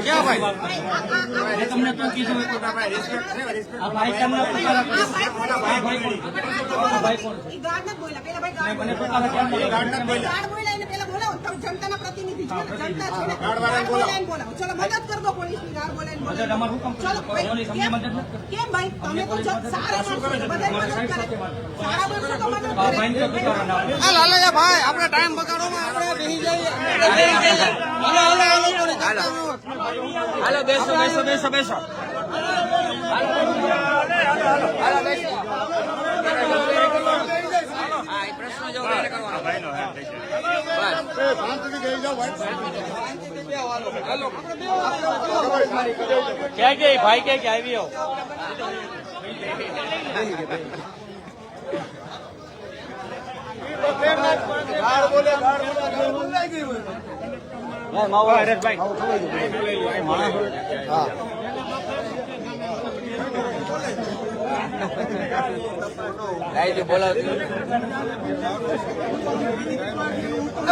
ક્યાં ભાઈ? મેં તમને તો કીધું હતું કે આપણે રિસ્પેક્ટ છે, આ ભાઈ તમને પોતાના કરે. આ ભાઈ કોણ છે? આ ભાઈ કોણ છે? ઈ ગાળ નથી બોલ્યા. પેલા ભાઈ ગાળ મને પોતાના કેમ બોલે? ગાળ બોલ્યા એને પેલા બોલાવો. તમે જનતાના પ્રતિનિધિ છો. જનતા છે ને ગાળ બોલાવીને બોલાવો. ચલો મદદ કર દો પોલીસની. ગાળ બોલાવીને મદદ બોલાવો. અમારું હુકમ ચલો ભાઈ, પોલીસ અમને મદદ નથી કરતી. કેમ ભાઈ? તમે તો સારા માણસો છો. બધાય મદદ કરે. સારા માણસો તો મદદ આ કરે. ભાઈને તો કીધું ના. ભાઈ આપણે ટાઈમ બગાડવામાં આપણે બેસી જઈએ. હાલો બેસો બેસો બેસો બેસો. હાલો બેસો. હા એ પ્રશ્ન જો કરવાનો ભાઈનો હાથ થઈ જાય. ક્યાં કે ભાઈ કે આવી આવો. ગાળ બોલે બોલાઈ ગયું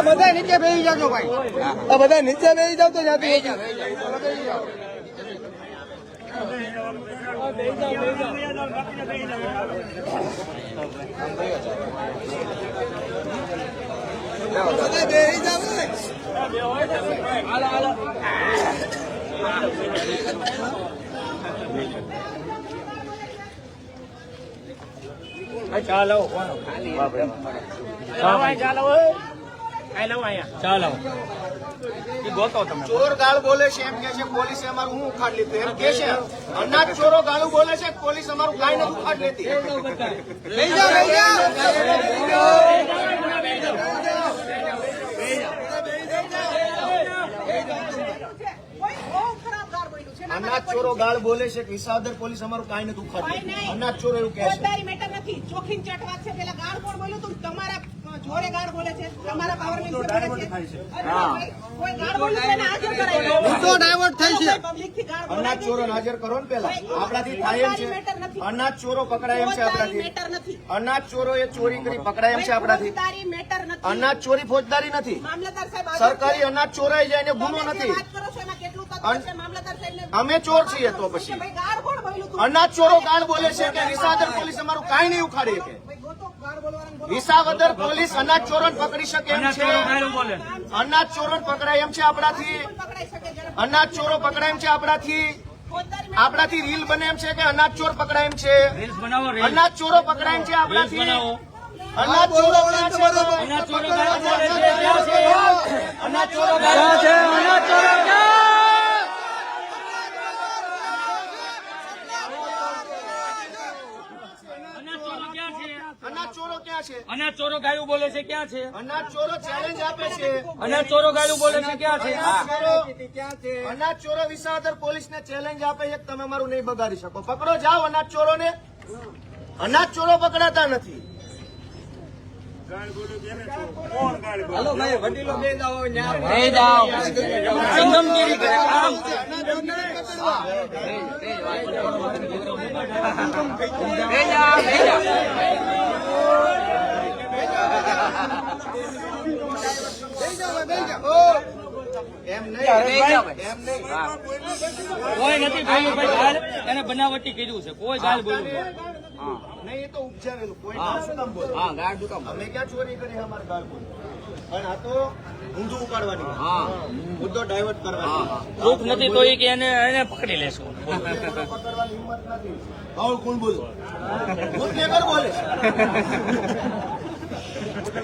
બધા નીચે બેસી જાજો ભાઈ. બધા નીચે બેસી જાવ તો જાતે ચાલો ગોતો તમે. ચોર ગાળ બોલે છે એમ કે છે પોલીસે અમારું હું ઉખાડ લીધું એમ કે છે. અનાજ ચોરો ગાળું બોલે છે પોલીસ અમારું કાંઈ નથી ઉખાડ લેતી. લઈ જાઓ લઈ જાઓ. કોઈ બહુ ખરાબ ગાળ બોલ્યું છે. અનાજ ચોરો ગાળ બોલે છે કે વિસાવદર પોલીસ અમારું કાંઈ નથી ઉખાડ ભાઈ લેતી. નહીં. અનાજ ચોરો એવું કહે છે. ફોજદારી મેટર નથી. ચોખીન ચટ વાત છે. પેલા ગાળ કોણ બોલ્યું તું? તમારા જોડે ગાળ બોલે છે. તમારા પાવર મિનિસ્ટર બોલે છે. અરે ભાઈ, કોઈ ગાળ બોલ્યું તો એને હાજર કરાવી. મુદ્દો ડાયવર્ટ થાય છે. પબ્લિકથી ગાળ બોલે અનાજ છે. ચોરો હાજર કરો ને પેલા ભાઈ, આપણાથી થાય એમ ફોજદારી મેટર છે. નથી. અનાજ ચોરો પકડાય એમ છે ફોજદારી આપણાથી. મેટર નથી. અનાજ ચોરો એ ચોરી કરી પકડાય એમ છે આપણાથી. ફોજદારી મેટર નથી. અનાજ ચોરી ફોજદારી નથી. મામલતદાર સાહેબ હાજર સરકારી છે. અનાજ ચોરાઈ જાય એને ગુનો તમે જે નથી. વાત કરો છો એમાં કેટલું તથ્ય છે? મામલતદાર સાહેબને અમે ચોર છીએ તો પછી. ભાઈ ગાળ કોણ બોલ્યું તું? અનાજ ચોરો ગાળ બોલે છે કે વિસાવદર પોલીસ અમારું કાંઈ નહીં ઉખાડી શકે. ભાઈ ગોતો ગાળ બોલવાળાને બોલો. વિસાવદર પોલીસ અનાજ ચોરોને પકડી શકે એમ છે. બોલે અનાજ ચોરોને પકડાય એમ છે આપણાથી. પણ પકડાઈ શકે જ્યારે અનાજ ચોરો પકડાય એમ છે આપણાથી. ફોજદારી મેટર આપણાથી રીલ બને એમ છે કે અનાજ ચોર પકડાય એમ છે. રીલ્સ બનાવો. રીલ્સ અનાજ ચોરો પકડાય એમ છે રીલ્સ આપણાથી. બનાવો. અનાજ ચોરો ક્યાં છે? અનાજ ચોરો ગાળ બોલે છે. ક્યાં છે? અનાજ ચોરો ક્યાં છે? અનાજ ચોરો ક્યાં? અનાજ ચોરો ક્યાં છે? અનાજ ચોરો ક્યાં છે? અનાજ ચોરો ગાયું બોલે છે. ક્યાં છે? અનાજ ચોરો ચેલેન્જ આપે છે. અનાજ ચોરો ગાયું બોલે છે. ક્યાં છે? અનાજ ચોરો વિસાવદર પોલીસને ચેલેન્જ આપે છે કે તમે અમારું નહીં બગાડી શકો. પકડો જાઓ અનાજ ચોરોને. અનાજ ચોરો પકડાતા નથી. ગાળ બોલ્યું ત્યારે શું? કોણ ગાળ બોલે? હાલો ભાઈ વડીલો બે જાઓ ન્યા. નહીં જાઓ. સંગમગીરી કરે. આમ એમ નહીં. એમ નહીં. કોઈ નથી બોલ્યું ભાઈ ગાળ. એને બનાવટી કર્યું છે. કોઈ ગાળ બોલ્યું નથી. નહીં, એ તો ઉપજાવેલું. કોઈ ગાળ શું કામ બોલે? અમે ક્યાં ચોરી કરી છે? અમારે ગાળ બોલે. પણ આ તો ઊંધું ઉપાડવાની મુદ્દો ડાયવર્ટ કરવાની. દુઃખ નથી તો એ કે એને પકડી લેશું. પકડવાની હિંમત નથી. આવું કોણ બોલે? ગુનેગાર બોલે.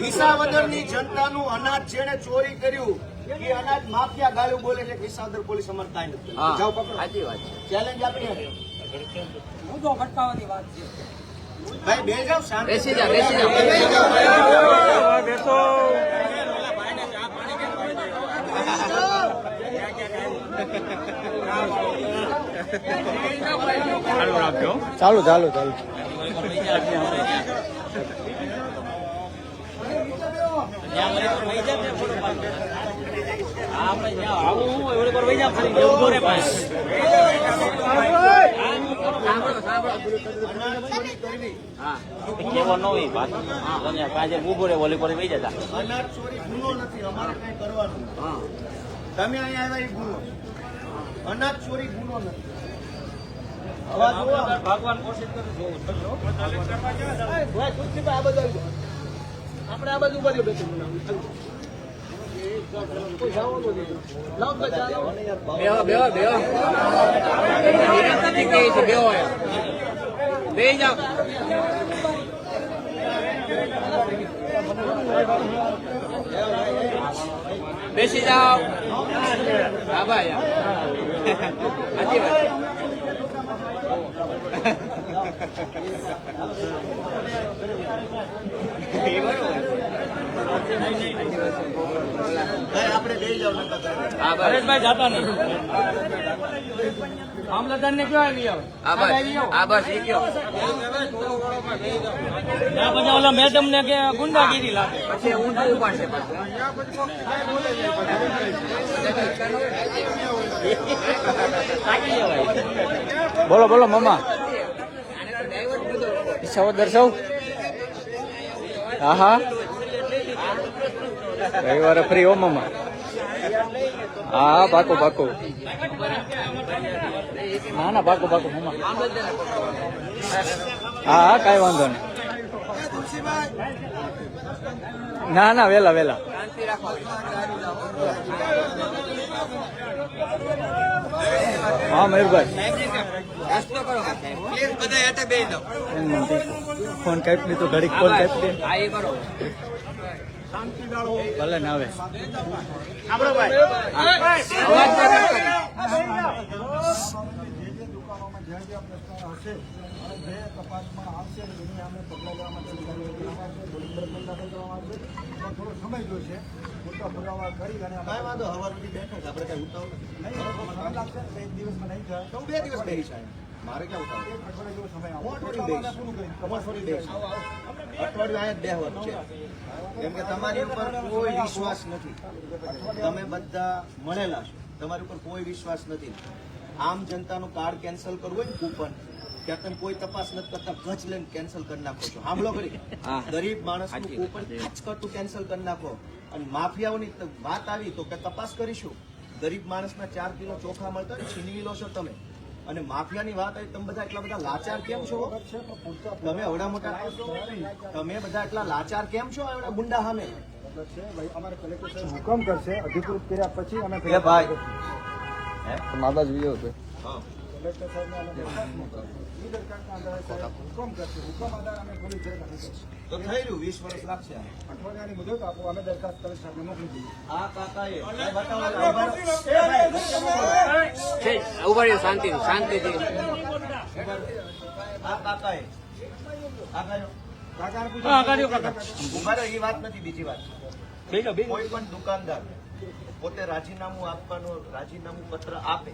વિસાવદરની જનતાનું અનાજ જેને ચોરી કર્યું એ અનાજ માફિયા ગાળું બોલે છે. વિસાવદર પોલીસ અમારે કાંઈ નથી. જાઓ પકડો. સાચી વાત છે. ચેલેન્જ આપીએ હું તો ભટકાવાની વાત છે. ભાઈ બે જાવ શાંતિ બેસી જા બેસી જા બેસો ચાલુ ચાલુ ચાલુ અનાજ ચોરી ગુનો નથી અમારે કઈ કરવાનું તમે અહીંયા આવ્યા એ ગુનો અનાજ ચોરી ગુનો નથી અવાજ ભગવાન કોશિશ કરે આપણે આ બાજુ બાજુ બેઠું બેહો બેહો બેહો બેહો બે જાઓ બેસી જાઓ હા ભાઈ સાચી વાત આપણે બે જાવ હા બસ હરેશભાઈ જાતા નહીં મામલતદાર ને કયો આવી આવે હા બસ એ કયો પછી ઓલા મેડમ ને કે ગુંડાગીરી લાગે પછી ઊંધું ઉપાડશે બોલો બોલો મમ્મા ઈચ્છાઓ દર્શાવ હા હા રવિવારે ફ્રી હો મમ્મા હા પાકું પાકું ના ના પાકું પાકું મમ્મા હા હા કાંઈ વાંધો નહીં ના ના વેલા વેલા હા મયુરભાઈ ફોન કાપી લીધો ઘડીક ફોન કાપી દે હા એ કરો ભલે ને આવે આપણો ભાઈ અવાજ ના કરતા. દુકાનોમાં જ્યાં જ્યાં પ્રશ્નો હશે અને જે તપાસમાં આવશે એની અમે પગલાં લેવા માટે અધિકારીઓ કરવામાં આવશે બોલિંગ દાખલ કરવામાં આવશે પણ થોડો સમય જોઈશે મોટા પુરાવા કરી અને કાંઈ વાંધો હવાર સુધી બેઠો આપણે કઈ ઉતાવળ નહીં સમય લાગશે તો એક દિવસમાં નહીં થાય તો 2 દિવસ બેસી જાય મારે ક્યાં ઉતાવળ એક અઠવાડિયા જેવો સમય હું આવશે અઠવાડિયું પૂરું કરી થોડી બેસ અઠવાડિયું અહીંયા જ બેહવાનું છે કેમ કે તમારી ઉપર કોઈ વિશ્વાસ નથી તમે બધા મળેલા છો તમારી ઉપર કોઈ વિશ્વાસ નથી આમ જનતાનું કાર્ડ કેન્સલ કરવું હોય ને કૂપન ત્યાં તમે કોઈ તપાસ નથી કરતા ગજ લઈને કેન્સલ કરી નાખો છો સાંભળો કરી ગરીબ માણસનું કૂપન ખચ કરતું કેન્સલ કરી નાખો અને માફિયાઓની વાત આવી તો કે તપાસ કરીશું ગરીબ માણસના 4 કિલો ચોખા મળતા હોય છીનવી લો છો તમે અને માફિયાની વાત આવી તમે બધા એટલા બધા લાચાર કેમ છો તમે એવડા મોટા તમે બધા એટલા લાચાર કેમ છો એવડા ગુંડા સામે છે ભાઈ અમારે કલેક્ટર સાહેબ હુકમ કરશે અધિકૃત કર્યા પછી અમે એ ભાઈ માતા જ વિયો છે કલેક્ટર સાહેબને અમે દરખાસ્ત મોકલીશું. એ દરખાસ્તના આધારે સાહેબ હુકમ કરશે હુકમ આધારે અમે પોલીસ ઘરે નાખીશું. તો થઈ રહ્યું 20 વર્ષ લાગશે અઠવાડિયાની મુદત આપો અમે દરખાસ્ત કલેક્ટર સાહેબને મોકલી દઈએ આ કાકાએ છે ઉભા રહ્યો શાંતિથી શાંતિથી આ કાકાએ કાકાને પૂછો. હા કર્યો કાકા ઉભા રહો, એ વાત નથી બીજી વાત બેજો બે કોઈ પણ દુકાનદાર પોતે રાજીનામું આપવાનું રાજીનામું પત્ર આપે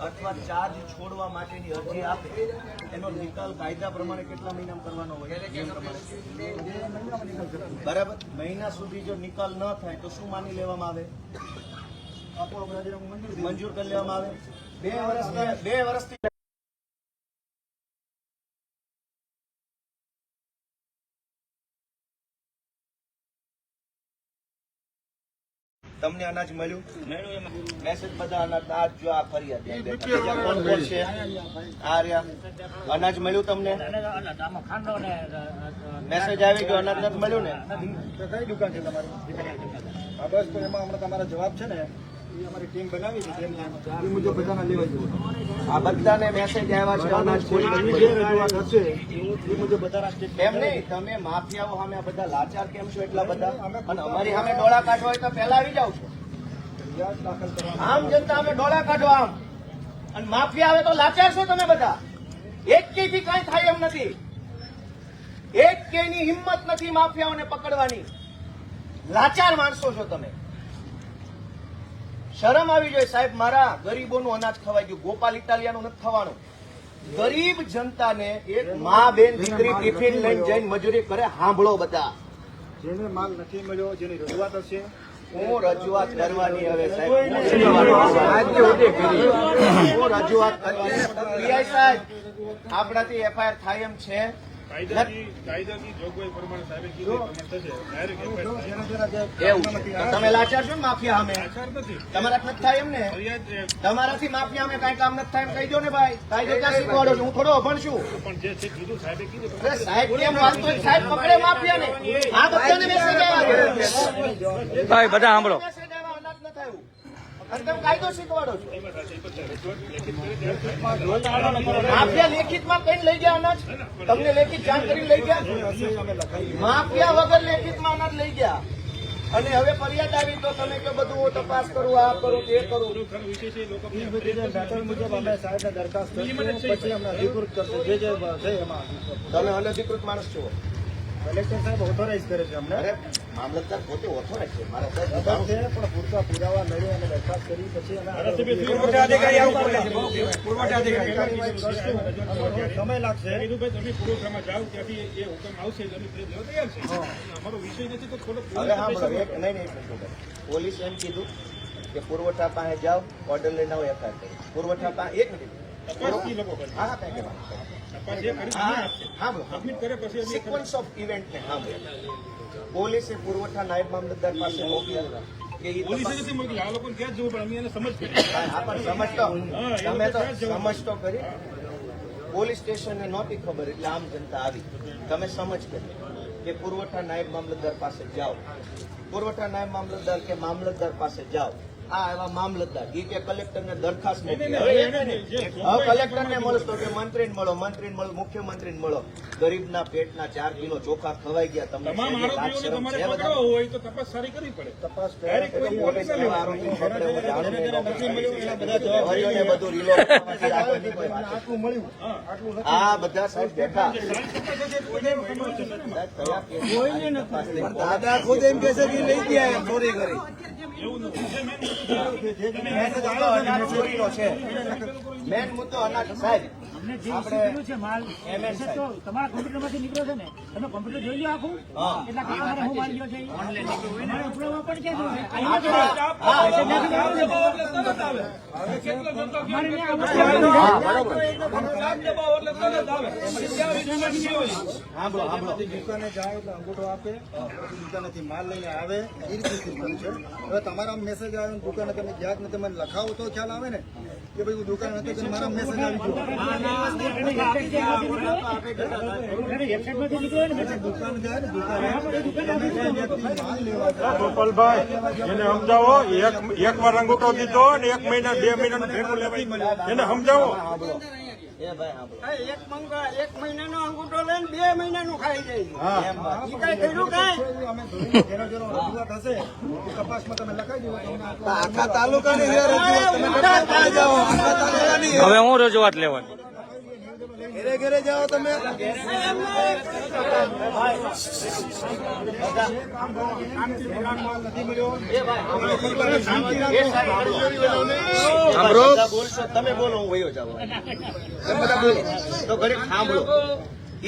અથવા ચાર્જ છોડવા માટેની અરજી આપે એનો નિકાલ કાયદા પ્રમાણે કેટલા મહિનામાં કરવાનો હોય નિયમ પ્રમાણે બરાબર મહિના સુધી જો નિકાલ ન થાય તો શું માની લેવામાં આવે આપો અમે રાજીનામું મંજૂર દઈએ. મંજૂર કરી લેવામાં આવે 2 વર્ષથી તમને અનાજ મળ્યું મેસેજ બધા અનાજ આ જો આ ફરિયાદ બીજા કોણ કોણ છે આ રહ્યા અનાજ મળ્યું તમને મેસેજ આવી ગયો અનાજ નથી મળ્યું ને તો કઈ દુકાન છે તમારી હા બસ તો એમાં હમણાં તમારા જવાબ છે ને એ અમારી ટીમ બનાવી છે તેમને એ મુજબ બધાના લેવા જવું આ બધાને મેસેજ આવ્યા છે અનાજ કોઈ જે રજૂઆત હશે એ મુજબ બધાના સ્ટેટ એમ નહીં તમે માફિયાઓ સામે આ બધા લાચાર કેમ છો એટલા બધા અને અમારી સામે ડોળા કાઢવા હોય તો પહેલા આવી જાવ છો ફરિયાદ દાખલ કરવા આમ જનતા અમે ડોળા કાઢો આમ અને માફિયા આવે તો લાચાર છો તમે બધા. એક થી કઈ થાય એમ નથી. એક ની હિંમત નથી માફિયાઓને પકડવાની. લાચાર માણસો છો તમે. શરમ આવી જોઈએ સાહેબ. મારા ગરીબોનું અનાજ ખવાઈ ગયું. ગોપાલ ઇટાલિયાનું નથી થવાનું. ગરીબ જનતાને એક મા બેન દીકરી ટિફિન લઈને જઈને મજૂરી કરે. સાંભળો બધા, જેને માલ નથી મળ્યો, જેની રજૂઆત હશે, હું રજૂઆત કરવાની હવે સાહેબ. હું રજૂઆત કરવાની. પીઆઈ સાહેબ, આપણાથી એફઆઈઆર થાય એમ છે? કાયદાની જોગવાઈ પ્રમાણે સાહેબે કીધું પ્રમાણે થશે. ડાયરેક્ટ એવું છે. તો તમે લાચાર છો ને માફિયા સામે? નથી તમારા નથી થાય એમ ને? ફરિયાદ તમારાથી માફિયા અમે કઈ કામ નથી થાય એમ કહી દો ને ભાઈ. કાયદો ક્યાં શીખવાડો છો? હું થોડો અભણ છું. પણ જે છે કીધું સાહેબે કીધું અરે સાહેબ કેમ વાંચતો હોય? સાહેબ પકડે માફિયાને. આ બધાને મેસેજ આવ્યા. ભાઈ બધા સાંભળો. મેસેજ આવ્યા, અનાજ ન થયું. અને તમે કાયદો શીખવાડો છો. માફિયા લેખિતમાં કઈ લઈ ગયા અનાજ? તમને લેખિત જાણ કરીને લઈ ગયા? માફિયા વગર લેખિતમાં અનાજ લઈ ગયા. અને હવે ફરિયાદ આવી તો તમે કે બધું હું તપાસ કરું, આ કરું, તે કરું. મેટર મુજબ અમે સાહેબને દરખાસ્ત કરીશું, પછી અમને અધિકૃત કરશે. જે છે એમાં તમે અનધિકૃત માણસ છો. કલેક્ટર સાહેબ ઓથોરાઇઝ કરે છે અમને. અરે મામલતદાર પોતે ઓથોરાઇઝ છે. મારા સાહેબ ખબર છે, પણ પૂરતા પુરાવા લઈ અને દરખાસ્ત કરી પછી અમે સમય લાગશે. કીધું ભાઈ તમે પુરવઠામાં જાઓ, ત્યાંથી એ હુકમ આવશે તો અમે લેવા તૈયાર છે. અમારો વિષય નથી તો થોડો હવે હા બોલો. નહીં પોલીસ એમ કીધું કે પુરવઠા પાસે જાઓ, ઓર્ડર લઈને આવો, એફઆઈઆર કરો. પુરવઠા પાસે એક મિનિટ. તપાસથી લોકો કરે. હા કઈ કહેવાનું. તપાસ જે કરી હા બોલો. સબમિટ કરે પછી અમે સિક્વન્સ ઓફ ઇવેન્ટ ને હા બોલો. પોલીસે પુરવઠા નાયબ મામલતદાર પાસે મોકલ્યા કે ઈ પોલીસે તપાસ- નથી મોકલી. આ લોકોને ક્યાં જવું પણ અમે એને સમજ કરી. હા પણ સમજતો તમે તો સમજતો કરી. પોલીસ સ્ટેશનને નહોતી ખબર એટલે આમ જનતા આવી. તમે સમજ કરી કે પુરવઠા નાયબ મામલતદાર પાસે જાઓ. પુરવઠા નાયબ મામલતદાર કે મામલતદાર પાસે જાઓ. આ એવા મામલતદાર ઈ કે કલેક્ટરને દરખાસ્ત મોકલી. હવે કલેક્ટરને મળતો કે મંત્રીને મળો, મંત્રીને મળો, મુખ્યમંત્રીને મળો. ગરીબના પેટના 4 કિલો ચોખા ખવાઈ ગયા. તમને તમામ લાજ આરોપીઓને શરમ તમારે છે બધા? પકડવા હોય તો તપાસ સારી કરવી પડે. તપાસ ડાયરેક્ટ કોઈ પોલીસ પોલીસ એવા આરોપી પકડે, હું જાણું નહીં. વરીઓને બધું reload કરવાથી આગળની કોઈ વાત આટલું મળ્યું, આટલું નથી. આ બધા સાહેબ બેઠા. દાદા ખુદ એમ કે છે કે લઈ ગયા એમ ચોરી કરી. ચોરીનો છે મેન મુદ્દો. અનાજ સાહેબ આપણે MS સાહેબ. તમારા કોમ્પ્યુટરમાંથી નીકળ્યો છે ને, તમે કોમ્પ્યુટર જોઈ લો આખું. હા. એટલા કામ હું મારી ગયો છે મારે ઉપડવામાં પણ ક્યાં જોવે? સાંભળો સાંભળો. દુકાને જાય એટલે અંગૂઠો આપે, દુકાનેથી માલ લઈને આવે, એ રીતે સિસ્ટમ છે. હવે તમારા મેસેજ આવે ને દુકાને તમે જ્યાં જ તમે લખાવો તો ખ્યાલ આવે ને કે ભાઈ હું દુકાન હતો કે મારા મેસેજ આવી ગયો. દુકાન જાય ને દુકાને માલ લેવા જાય. ગોપાલભાઈ એને સમજાવો. એક વાર અંગૂઠો દીધો ને 1 મહિના 2 મહિનાનું ભેગું લેવાય. એને સમજાવો. એ ભાઈ સાંભળો. એક મહિનાનો અંગૂઠો લઈને 2 મહિનાનું ખાઈ જાય. એમ વાત. ઈ કઈ કર્યું કાંઈ? અમે ધોઈને જેનો જેનો રજૂઆત હશે એ તપાસમાં તમે લખાઈ દો. આખા તાલુકાની રજૂઆત તમે લખાઈ જાઓ. આખા તાલુકાની હવે હું રજૂઆત લેવાની. ઘરે ઘરે જાઓ તમે. નથી મળ્યો. સાંભળો. બધા બોલશો, તમે બોલો, હું વયો જાઉં. તમે બધા બોલો તો ઘડીક સાંભળો.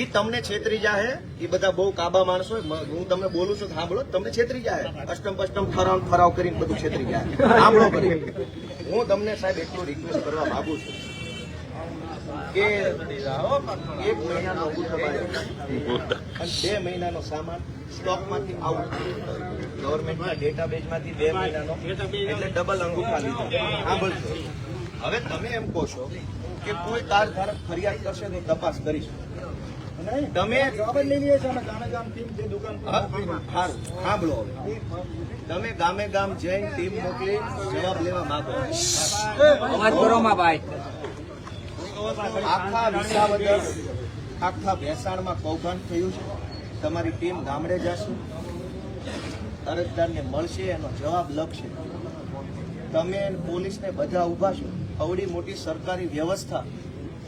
ઈ તમને છેતરી જાહે. ઈ બધા બહુ કાબા માણસો. હું તમને બોલું છું, સાંભળો. તમને છેતરી જાહે. અષ્ટમ પષ્ટમ ઠરાવ કરીને બધું છેતરી જાય. સાંભળો ઘડીક. હું તમને સાહેબ એટલું રિક્વેસ્ટ કરવા માંગુ છું કે 1 મહિનાનો અંગૂઠો બાંધી અને 2 મહિનાનો સામાન સ્ટોકમાંથી આઉટ. ગવર્મેન્ટના ડેટાબેઝમાંથી 2 મહિનાનો એટલે ડબલ અંગૂઠા લીધા. સાંભળજો. હવે તમે એમ કહો છો કે કોઈ કારધારક ફરિયાદ કરશે તો તપાસ કરીશું. તમે જવાબ જ લઈ લઈએ છીએ અમે ગામે ગામ ટીમ જે દુકાન પર મોકલીને. સારું સાંભળો. હવે તમે ગામે ગામ જઈને ટીમ મોકલી જવાબ લેવા માંગો. આખા વિસાવદર આખા ભેસાણમાં કૌભાંડ થયું છે. તમારી ટીમ ગામડે જશે, અરજદારને મળશે, એનો જવાબ લખશે. તમે પોલીસને બધા ઉભા છો. અવડી મોટી સરકારી વ્યવસ્થા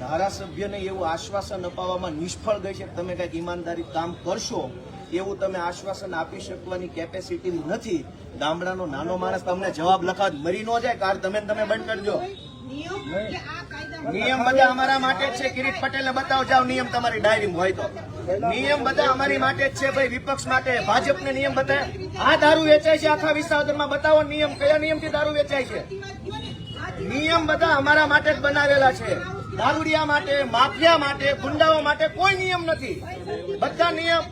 ધારાસભ્યને એવું આશ્વાસન અપાવવામાં નિષ્ફળ ગઈ છે કે તમે કંઈક ઈમાનદારી કામ કરશો એવું તમે આશ્વાસન આપી શકવાની કેપેસિટી નથી. ગામડાનો નાનો માણસ તમને જવાબ લખાત મરી ન જાય કાર તમે બંધ કરજો. નિયમ બધા અમારા માટે જ છે. કિરીટ પટેલને બતાવો જાઓ નિયમ તમારી ડાયરીમાં હોય તો. નિયમ બધા અમારી માટે જ છે ભાઈ, વિપક્ષ માટે. ભાજપને નિયમ બતાવે આ દારૂ વેચાય છે આખા વિસાવદરમાં, બતાવો નિયમ, કયા નિયમથી દારૂ વેચાય છે. નિયમ બધા અમારા માટે જ બનાવેલા છે. દારૂડિયા માટે, માફિયા માટે, ગુંડાઓ માટે કોઈ નિયમ નથી. બધા નિયમ.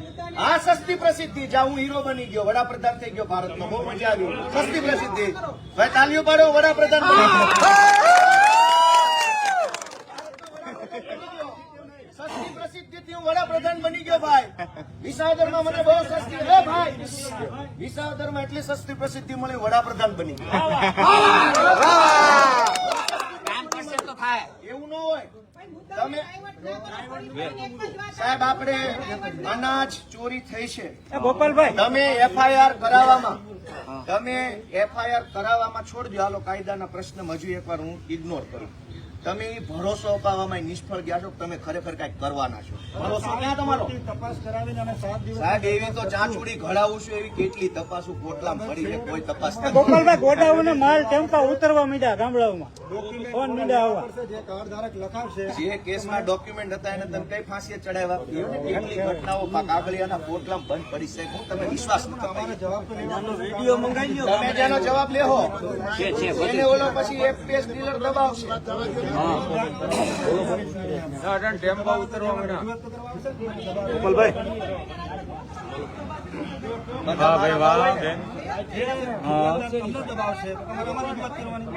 આ સસ્તી પ્રસિદ્ધિ, જ્યાં હું હીરો બની ગયો, વડાપ્રધાન થઈ ગયો ભારતનો, બહુ મજા આવી. સસ્તી પ્રસિદ્ધિ. ભાઈ તાલીઓ પાડો, વડાપ્રધાન બની ગયો. સસ્તી પ્રસિદ્ધિથી હું વડાપ્રધાન બની ગયો ભાઈ. વિસાવદરમાં મને બહુ સસ્તી, હે ભાઈ, વિસાવદરમાં એટલી સસ્તી પ્રસિદ્ધિ મળી, વડાપ્રધાન બની ગયો. એવું ન હોય. તમે સાહેબ, આપણે અનાજ ચોરી થઈ છે, તમે એફઆઈઆર કરાવવામાં છોડજો. હાલો કાયદાના પ્રશ્ન હજુ એકવાર હું ઇગ્નોર કરું. તમે ભરોસો અપાવવામાં નિષ્ફળ ગયા છો. તમે ખરેખર કઈક કરવાના છો. ભરોસો ક્યાં તમારો? તપાસ કરાવીને અમે 7 દિવસ સાહેબ, એવી તો ચાંચુડી ઘડાવું છું, એવી કેટલી તપાસું કોટલામાં પડી છે, કોઈ તપાસ નથી. ગોપાલભાઈ, ગોડાઉને માલ ટેમ્પા ઉતરવા માંડ્યા ગામડાઓમાં. ફોન માંડ્યા આવવા. જે કાર્ડ ધારક લખાવશે જે કેસમાં ડોક્યુમેન્ટ હતા એને તમે કઈ ફાંસીએ ચડાવ્યા? કેટલી ઘટનાઓ કાગળિયાના કોટલામાં બંધ પડી છે. હું તમે વિશ્વાસ ન કરો. જવાબ તો લેવાનો વિડીયો મંગાવી લો. તમે જેનો જવાબ લેહો એને ઓલો પછી એક પેજ ડીલર દબાવશે. ટેમ્પા ઉતરવા માંડ્યા. હા ભાઈ, વાહ. તમને દબાવશે તો તમારે અમારી રજૂઆત કરવાની.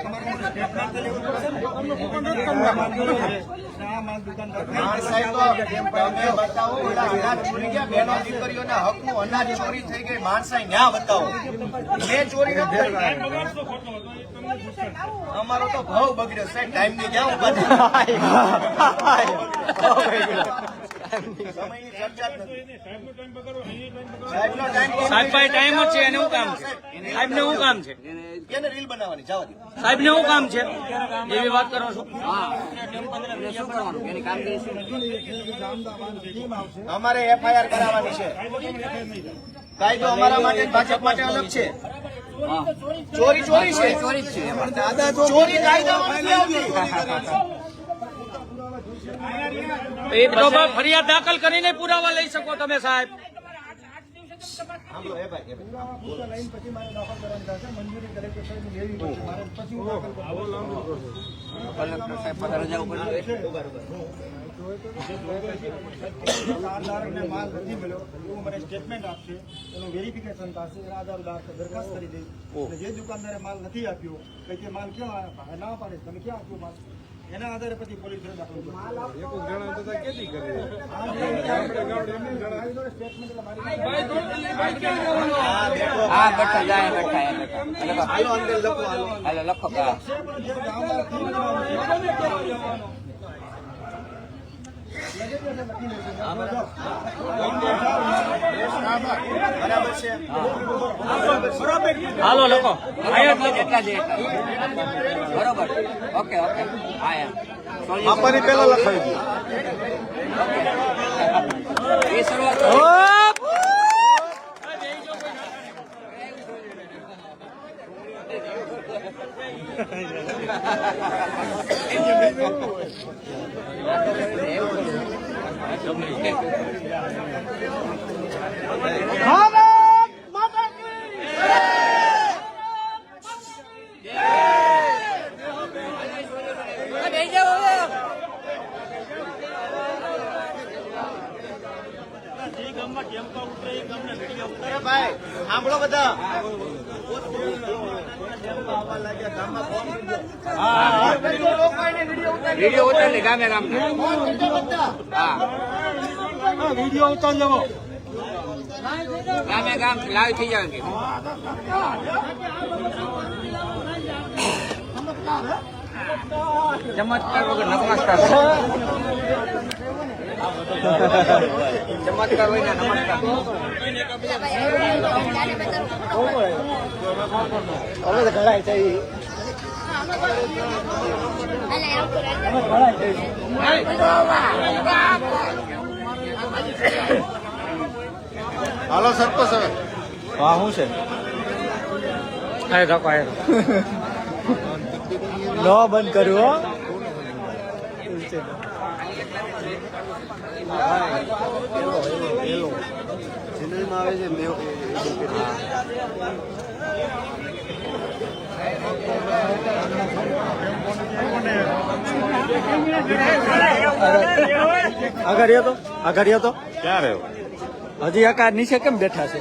તમારે સ્ટેટમેન્ટ લેવું પડશે ને. આ માલ દુકાનદાર તમે બતાવો, ઓલા અનાજ ચોરી ગયા, બહેનો દીકરીઓના હકનું અનાજ ચોરી થઈ ગઈ, માણસાઈ ન્યા બતાવો. મેં ચોરી નથી કરી. અમારો તો ભાવ બગડ્યો સાહેબ, ટાઈમ ની ક્યાં ઉભા સમયની ચર્ચા જ નથી. સાહેબનો ટાઈમ સાહેબ ભાઈ ટાઈમ જ છે, એને શું કામ છે? સાહેબને શું કામ છે? એને રીલ બનાવવાની જવા દો. સાહેબને શું કામ છે એવી વાત કરો છો? અમારે એફઆઈઆર કરાવવાની છે. કાયદો અમારા માટે, ભાજપ માટે અલગ છે. ચોરી ચોરી છે, ચોરી કાયદામાં નથી આવતી. એ તો ફરિયાદ દાખલ કરીને પુરાવા લઈ શકો તમે સાહેબ. સાંભળો, એ ભાઈ, એ ભાઈ. લાઈન પછી મારે દાખલ કરવાની થશે. મંજૂરી કલેક્ટર સાહેબની લેવી પડશે. મારે પછી હું દાખલ કાર્ડધારકને માલ નથી મળ્યો એવું મને સ્ટેટમેન્ટ આપશે, એનું વેરિફિકેશન થશે, એના આધાર દરખાસ્ત કરી દઈશ. અને જે દુકાનદારે માલ નથી આપ્યો, કે તે માલ ક્યાં આવ્યા, ના પાડે તમે ક્યાં આપ્યો માલ, એના આધારે પછી પોલીસ દાખલ કરશે. હાલો અંદર લખો, હાલો. બરાબર છે. હાલો લખો. બરોબર. Okay okay. હા, આપવાની પેલા લખાવી એ શરૂઆત ભાઈ સાંભળો બધા. વિડીયો ઉતારી ગામે ગામ. વિડીયો ઉતાર લેવો. ગામે ગામ લાઈવ થઈ જાય. ચમત્કાર વગર નમસ્કાર. ચમત્કાર હોય ને નમસ્કાર. હવે તો ઘડાય છે. હાલો સરપંચ હવે હા શું છે ન બંધ કર્યું આવે છે આગળ તો ક્યાં રહ્યો હજી આકાર નીચે કેમ બેઠા છે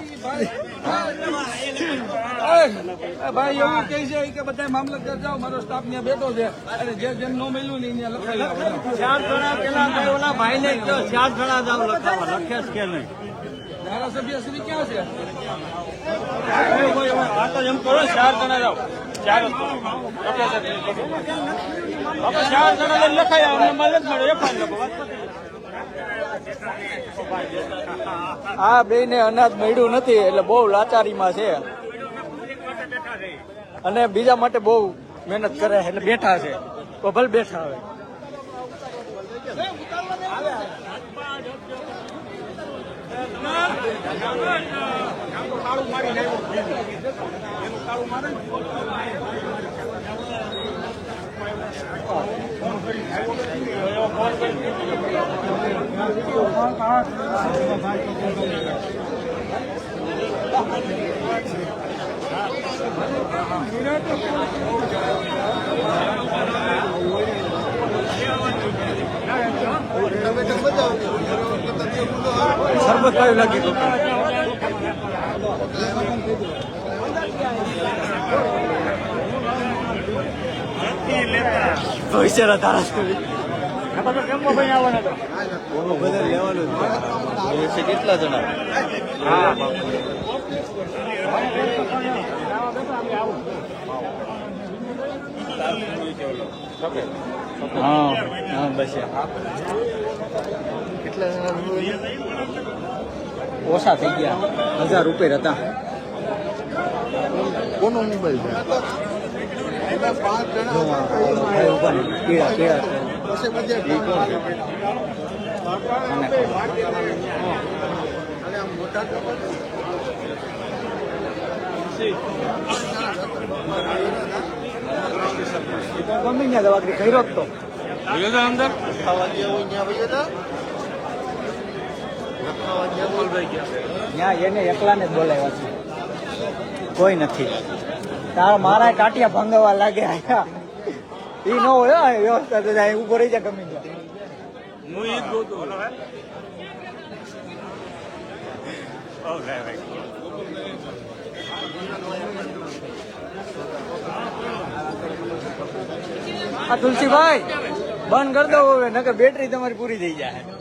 ભાઈ એવું કહે છે કે બધા મામલતદાર જાઓ મારો સ્ટાફ ત્યાં બેઠો છે અને જે જેમ ન મળ્યું ને ત્યાં લખાવી આવો. 4 જણા પેલા ઓલા ભાઈ ને 4 જણા જાવ લખાવા લખે છે કે નહીં ધારાસભ્ય શ્રી ક્યાં છે? આ તો એમ કરો 4 જણા જાવ 4 જણા લઈને લખાય અમને મળે જ મળે આ બે ને અનાજ મળ્યું નથી એટલે બહુ લાચારીમાં છે અને બીજા માટે બહુ મહેનત કરે એટલે બેઠા છે તો ભલે બેઠા હવે સરબત કયું લાગી ગયું ભવિષ્યના ધારાસભ્ય લેવાનું કેટલા જણા હા હા બસ કેટલા ઓછા થઈ ગયા 1000 રૂપિયા હતા કોનો મોબાઈલ છે એમાં 5 જણા કેળા ગમી દવાખરી કર્યો જ તો અંદર ત્યાં એને એકલાને જ બોલાવ્યા છે કોઈ નથી તારા મારા કાટિયા ભંગવા લાગ્યા એ ન હોય વ્યવસ્થા તો જાય ઉભો રહી જાય ગમી જાય હું ઈ જ ગોતો આ તુલસીભાઈ બંધ કરી દો હવે નકર બેટરી તમારી પૂરી થઈ જાય